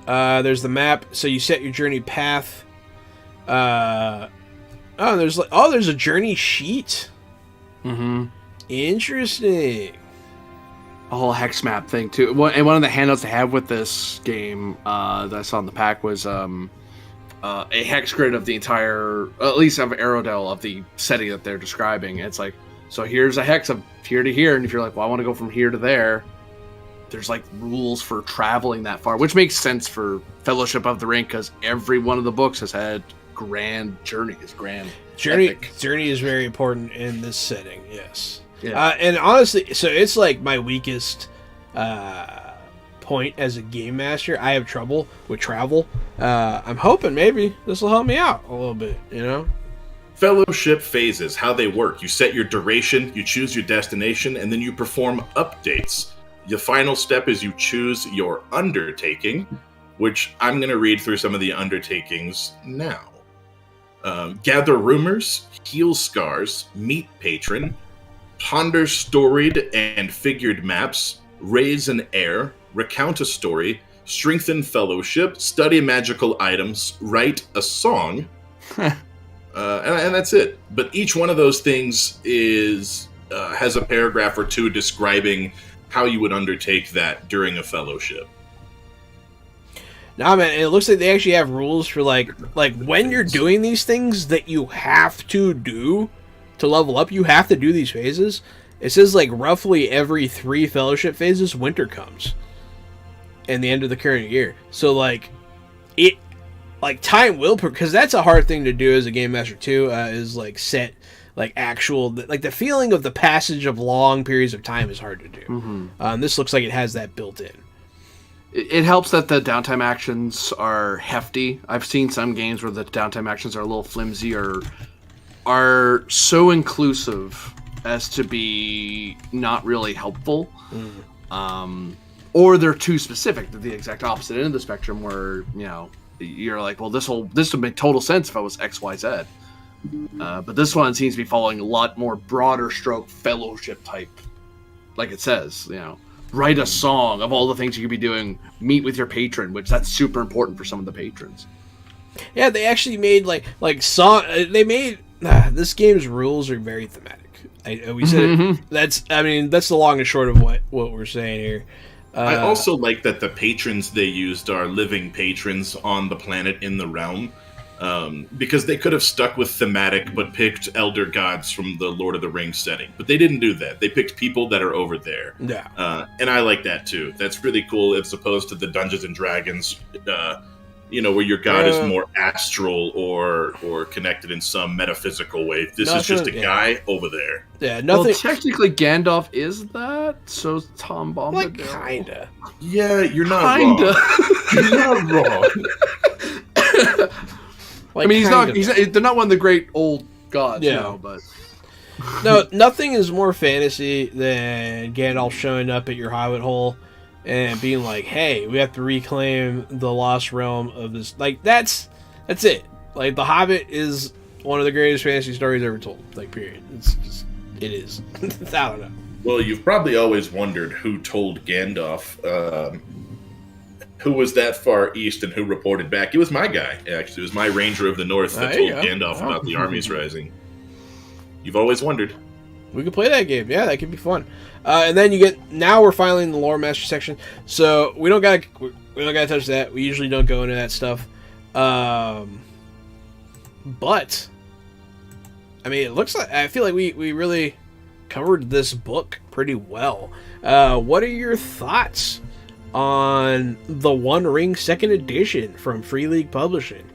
There's the map, so you set your journey path. There's a journey sheet. Mm-hmm. Interesting. A whole hex map thing too. And one of the handouts they have with this game that I saw in the pack was a hex grid of the entire, at least of Aerodel, of the setting that they're describing. It's like, so here's a hex of here to here, and if you're like, well, I want to go from here to there, there's like rules for traveling that far, which makes sense for Fellowship of the Ring because every one of the books has had grand journeys, epic. Journey is very important in this setting. Yes. Yeah. And honestly, so it's like my weakest point as a game master. I have trouble with travel. I'm hoping maybe this will help me out a little bit, you know? Fellowship phases, how they work. You set your duration, you choose your destination, and then you perform updates. The final step is you choose your undertaking, which I'm going to read through some of the undertakings now. Gather rumors, heal scars, meet patron, ponder storied and figured maps, raise an heir, recount a story, strengthen fellowship, study magical items, write a song, and that's it. But each one of those things is has a paragraph or two describing how you would undertake that during a fellowship. Nah, man, it looks like they actually have rules for like when you're doing these things that you have to do to level up. You have to do these phases. It says like roughly every 3 fellowship phases, winter comes, and the end of the current year. So like time will, because that's a hard thing to do as a game master too. Is like set like actual like the feeling of the passage of long periods of time is hard to do. Mm-hmm. This looks like it has that built in. It helps that the downtime actions are hefty. I've seen some games where the downtime actions are a little flimsy or are so inclusive as to be not really helpful. Or they're too specific. They're the exact opposite end of the spectrum where, you know, you're like, well, this would make total sense if I was XYZ. But this one seems to be following a lot more broader stroke fellowship type. Like it says, you know, write a song of all the things you could be doing, meet with your patron, which that's super important for some of the patrons. Yeah, they actually made like song. They made this game's rules are very thematic. We said that's the long and short of what we're saying here. I also like that the patrons they used are living patrons on the planet in the realm, because they could have stuck with thematic but picked elder gods from the Lord of the Rings setting. But they didn't do that. They picked people that are over there. Yeah. And I like that too. That's really cool as opposed to the Dungeons and Dragons, where your god is more astral or connected in some metaphysical way. This is just a guy over there. Yeah, nothing. Well, technically Gandalf is that, so is Tom Bombadil. Like, kinda. Yeah, you're not wrong. You're not wrong. Like, I mean, they're not one of the great old gods, Yeah. no, but... No, nothing is more fantasy than Gandalf showing up at your hobbit hole and being like, "Hey, we have to reclaim the lost realm of this." Like that's it. Like The Hobbit is one of the greatest fantasy stories ever told. Like, period. It is. I don't know. Well, you've probably always wondered who told Gandalf, who was that far east and who reported back. It was my guy, actually. It was my Ranger of the North that told Gandalf about the armies rising. You've always wondered. We could play that game. Yeah, that could be fun. And then now we're finally in the Lore Master section. So we don't gotta touch that. We usually don't go into that stuff. But I mean, it looks like I feel like we really covered this book pretty well. What are your thoughts on the One Ring Second Edition from Free League Publishing?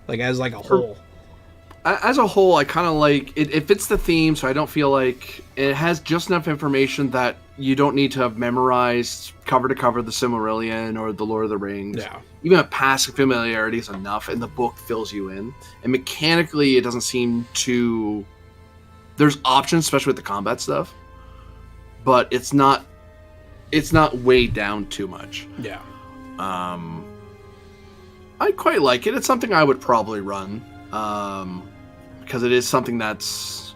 Like as like a whole. as a whole, I kind of like it. It fits the theme, so I don't feel like it has just enough information that you don't need to have memorized cover to cover the Silmarillion or the Lord of the Rings. Yeah. Even a passing familiarity is enough, and the book fills you in. And mechanically, it doesn't seem to. There's options, especially with the combat stuff, but it's not weighed down too much. Yeah. I quite like it. It's something I would probably run. Because it is something that's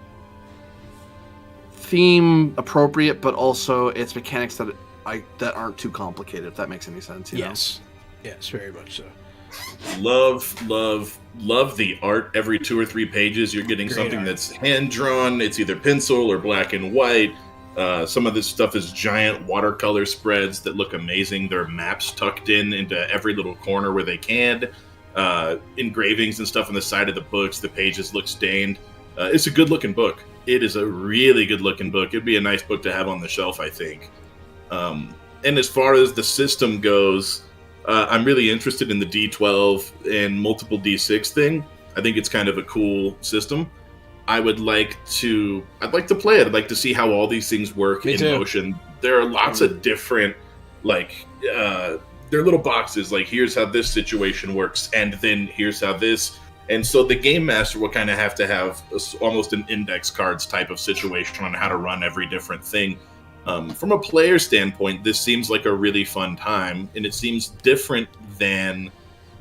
theme appropriate, but also it's mechanics that aren't too complicated. If that makes any sense, you know? Yes, very much so. Love the art. Every 2 or 3 pages, you're getting Great something art. that's hand drawn. It's either pencil or black and white. Some of this stuff is giant watercolor spreads that look amazing. There are maps tucked into every little corner where they can. Engravings and stuff on the side of the books. The pages look stained. It's a good looking book. It is a really good looking book. It'd be a nice book to have on the shelf, I think. And as far as the system goes, I'm really interested in the D12 and multiple D6 thing. I think it's kind of a cool system. I'd like to play it. I'd like to see how all these things work Me in too. motion. There are lots of different, they're little boxes, like here's how this situation works, and then here's how this. And so the game master will kind of have to have almost an index cards type of situation on how to run every different thing. From a player standpoint, this seems like a really fun time, and it seems different than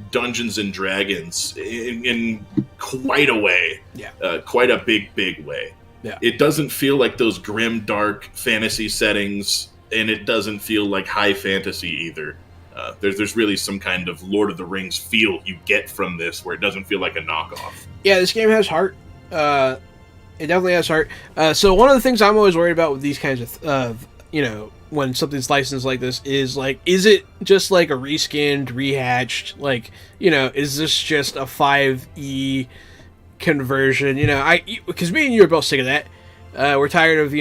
Dungeons and Dragons in quite a way. Yeah. Quite a big way. Yeah. It doesn't feel like those grim, dark fantasy settings, and it doesn't feel like high fantasy either. There's really some kind of Lord of the Rings feel you get from this, where it doesn't feel like a knockoff. Yeah, this game has heart. It definitely has heart. So one of the things I'm always worried about with these kinds of, when something's licensed like this is is it just like a reskinned, rehatched? Is this just a 5e conversion? Because me and you are both sick of that. We're tired of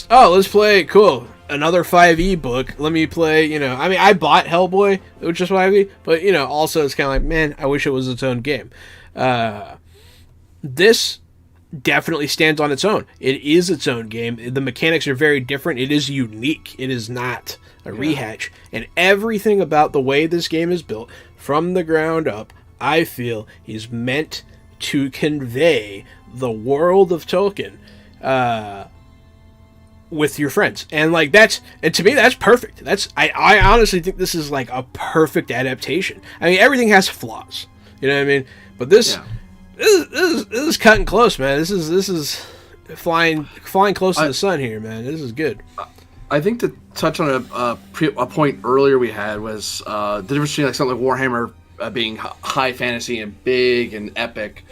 let's play cool. Another 5e book. Let me play, I bought Hellboy, which is 5e, but, also it's kind of like, man, I wish it was its own game. This definitely stands on its own. It is its own game. The mechanics are very different. It is unique. It is not a rehash. And everything about the way this game is built from the ground up, I feel, is meant to convey the world of Tolkien, with your friends, and to me that's perfect. I honestly think this is like a perfect adaptation. I mean, everything has flaws, you know what I mean, but this is cutting close, man. This is flying close to the sun here, man. This is good. I think to touch on a point earlier we had was the difference between something like Warhammer being high fantasy and big and epic,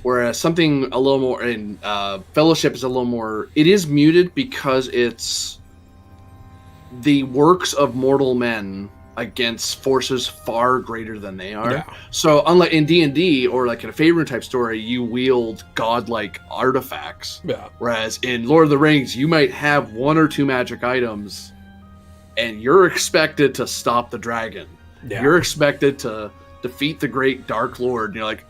whereas something a little more in Fellowship is a little more. It is muted because it's the works of mortal men against forces far greater than they are. Yeah. So unlike in D&D or in a Faerun type story, you wield godlike artifacts. Yeah. Whereas in Lord of the Rings, you might have 1 or 2 magic items, and you're expected to stop the dragon. Yeah. You're expected to defeat the great Dark Lord. And you're like,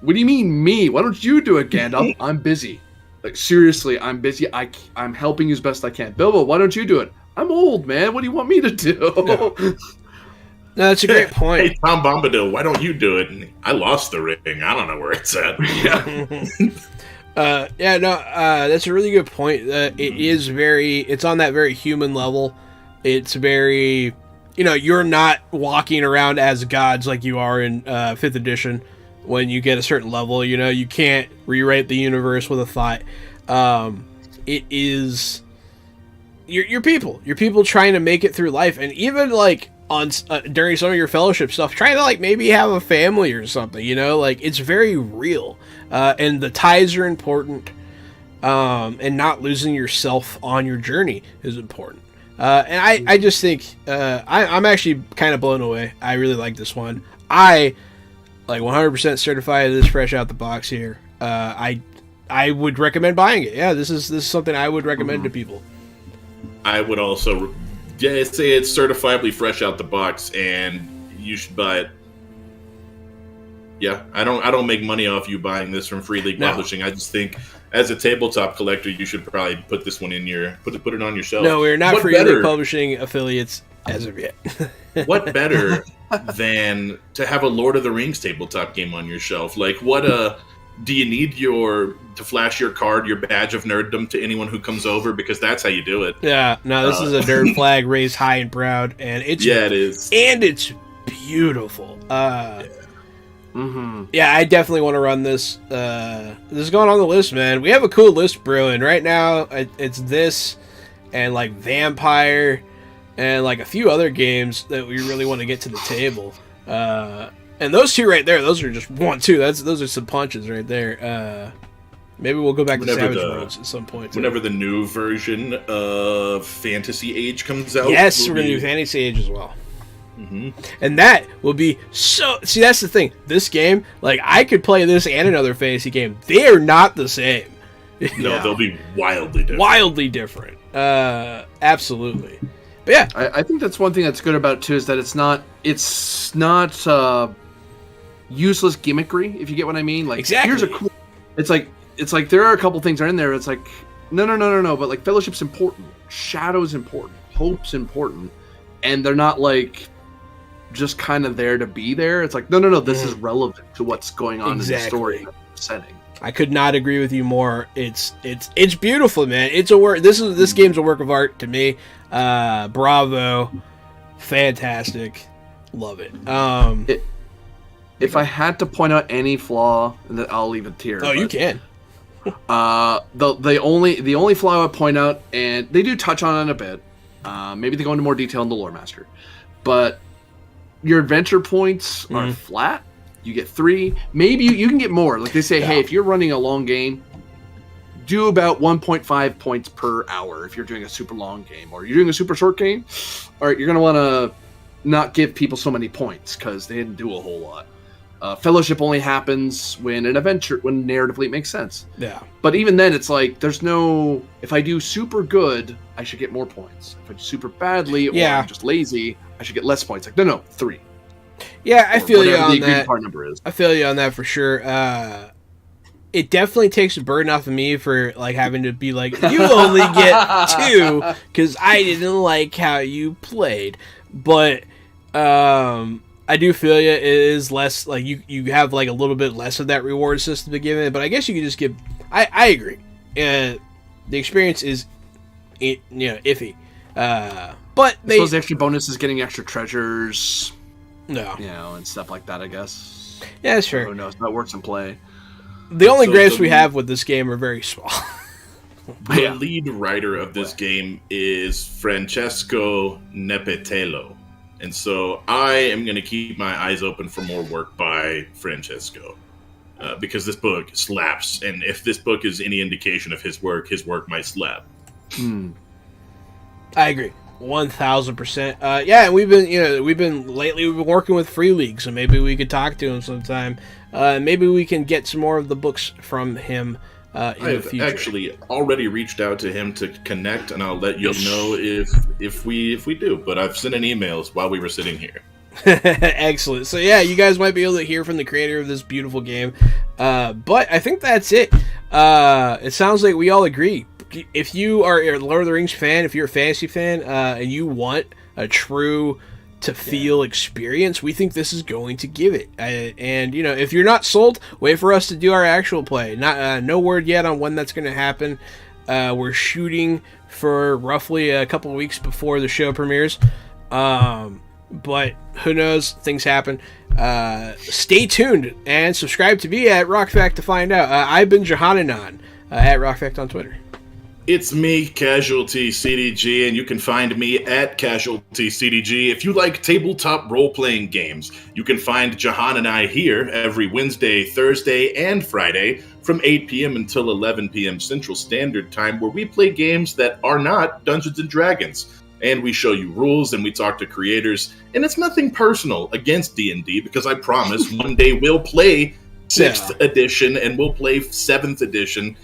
what do you mean me? Why don't you do it, Gandalf? I'm busy. Seriously, I'm busy. I'm helping you as best I can. Bilbo, why don't you do it? I'm old, man. What do you want me to do? No, that's a great point. Hey, Tom Bombadil, why don't you do it? And I lost the ring. I don't know where it's at. That's a really good point. It's on that very human level. It's very, you're not walking around as gods like you are in 5th edition. When you get a certain level, you can't rewrite the universe with a thought. It is your people trying to make it through life, and even on during some of your Fellowship stuff, trying to maybe have a family or something. It's very real, and the ties are important, and not losing yourself on your journey is important. And I just think I'm actually kind of blown away. I really like this one. I 100% certified this fresh out the box here. I would recommend buying it. Yeah, this is something I would recommend to people. I would also say it's certifiably fresh out the box, and you should buy it. Yeah, I don't make money off you buying this from Free League No. Publishing. I just think as a tabletop collector, you should probably put this one in your put it on your shelf. No, we're not What Free better- League Publishing affiliates as of yet. What better than to have a Lord of the Rings tabletop game on your shelf? Like, do you need to flash your card, your badge of nerddom to anyone who comes over? Because that's how you do it. Yeah, no, this is a nerd flag raised high and proud, and it's It is. and it's beautiful. Mm-hmm. Yeah, I definitely want to run this. This is going on the list, man. We have a cool list brewing right now. It's this and like Vampire and like a few other games that we really want to get to the table. And those two right there, those are just 1, 2. Those are some punches right there. Maybe we'll go back to Whenever Savage the- Worlds at some point. too. Whenever the new version of Fantasy Age comes out, Yes, we'll we're gonna be- do Fantasy Age as well. Mhm. And that will be so. See, that's the thing. This game, like, I could play this and another fantasy game. They are not the same. No, Yeah. they'll be wildly different. Wildly different. Absolutely. But yeah, I think that's one thing that's good about it too, is that it's not useless gimmickry, if you get what I mean. Like, Exactly. here's a cool. It's like there are a couple things that are in there. It's like no, but like Fellowship's important, Shadow's important, Hope's important, and they're not like just kind of there to be there. It's like no, this is relevant to what's going on in the story and the setting. I could not agree with you more. It's beautiful, man. It's a work. This game's a work of art to me. Bravo, fantastic, love it. If I had to point out any flaw, then I'll leave it here. Oh, you but, can. the only flaw I would point out, and they do touch on it a bit. Maybe they go into more detail in the Lore Master, but your adventure points are flat. You get 3. Maybe you can get more. Like they say, hey, if you're running a long game, do about 1.5 points per hour. If you're doing a super long game, or you're doing a super short game, all right, you're gonna want to not give people so many points because they didn't do a whole lot. Fellowship only happens when narratively it makes sense. Yeah. But even then, it's like there's no. If I do super good, I should get more points. If I do super badly, or Yeah. I'm just lazy, I should get less points. Like no, 3. Yeah, I Or feel you whatever on the agreed that. part number is. I feel you on that for sure. It definitely takes a burden off of me for like having to be like, you only get 2 because I didn't like how you played. But I do feel you. It is less like you have like a little bit less of that reward system to give it. But I guess you could just give. I agree. The experience is, iffy. But I they suppose the extra bonus is getting extra treasures, no. and stuff like that. I guess. Yeah, that's fair. Who knows? That works in play. The only So gripes the- we have with this game are very small. The Yeah. lead writer of this game is Francesco Nepetelo. And so I am going to keep my eyes open for more work by Francesco. Because this book slaps. And if this book is any indication of his work might slap. I agree, 1,000%. Yeah, and we've been working with Free League, so maybe we could talk to him sometime. Maybe we can get some more of the books from him in I the have future. actually already reached out to him to connect, and I'll let you know if we do. But I've sent an emails while we were sitting here. Excellent. So yeah, you guys might be able to hear from the creator of this beautiful game. But I think that's it. It sounds like we all agree. If you are a Lord of the Rings fan, if you're a fantasy fan, and you want a true to feel experience, we think this is going to give it. And if you're not sold, wait for us to do our actual play. Not no word yet on when that's going to happen. We're shooting for roughly a couple of weeks before the show premieres. But who knows? Things happen. Stay tuned and subscribe to me at RockFact to find out. I've been Johananon at RockFact on Twitter. It's me, Casualty CDG, and you can find me at Casualty CDG. If you like tabletop role-playing games, you can find Jahan and I here every Wednesday, Thursday, and Friday from 8 p.m. until 11 p.m. Central Standard Time, where we play games that are not Dungeons & Dragons. And we show you rules, and we talk to creators, and it's nothing personal against D&D, because I promise one day we'll play 6th edition, and we'll play 7th edition.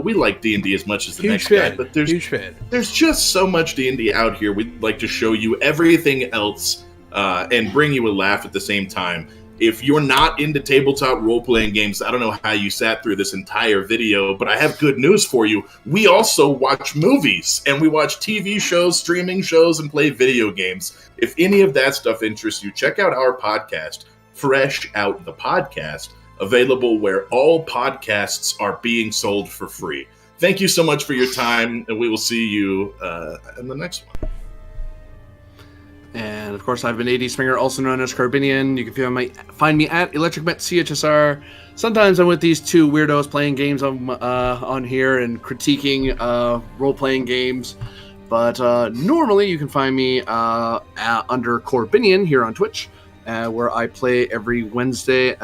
We like D&D as much as the next guy, but there's just so much D&D out here. We'd like to show you everything else and bring you a laugh at the same time. If you're not into tabletop role-playing games, I don't know how you sat through this entire video, but I have good news for you. We also watch movies, and we watch TV shows, streaming shows, and play video games. If any of that stuff interests you, check out our podcast, Fresh Out the Podcast, available where all podcasts are being sold for free. Thank you so much for your time, and we will see you in the next one. And of course, I've been AD Springer, also known as Carbinian. You can find me at ElectricMet Sometimes I'm with these two weirdos playing games on here and critiquing role-playing games. But normally you can find me under Corbinian here on Twitch, where I play every Wednesday.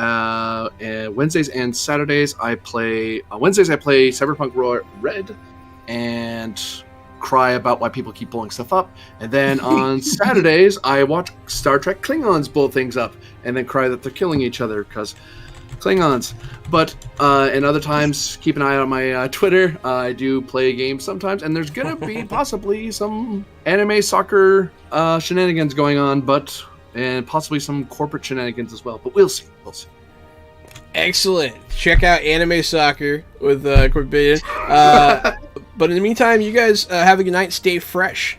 Wednesdays and Saturdays I play. Wednesdays I play Cyberpunk Red and cry about why people keep blowing stuff up, and then on Saturdays I watch Star Trek Klingons blow things up and then cry that they're killing each other because Klingons. But and other times keep an eye on my Twitter. I do play games sometimes, and there's gonna be possibly some anime soccer shenanigans going on, and possibly some corporate shenanigans as well, but we'll see. Excellent. Check out Anime Soccer with Corbinian. But in the meantime, you guys have a good night. Stay fresh.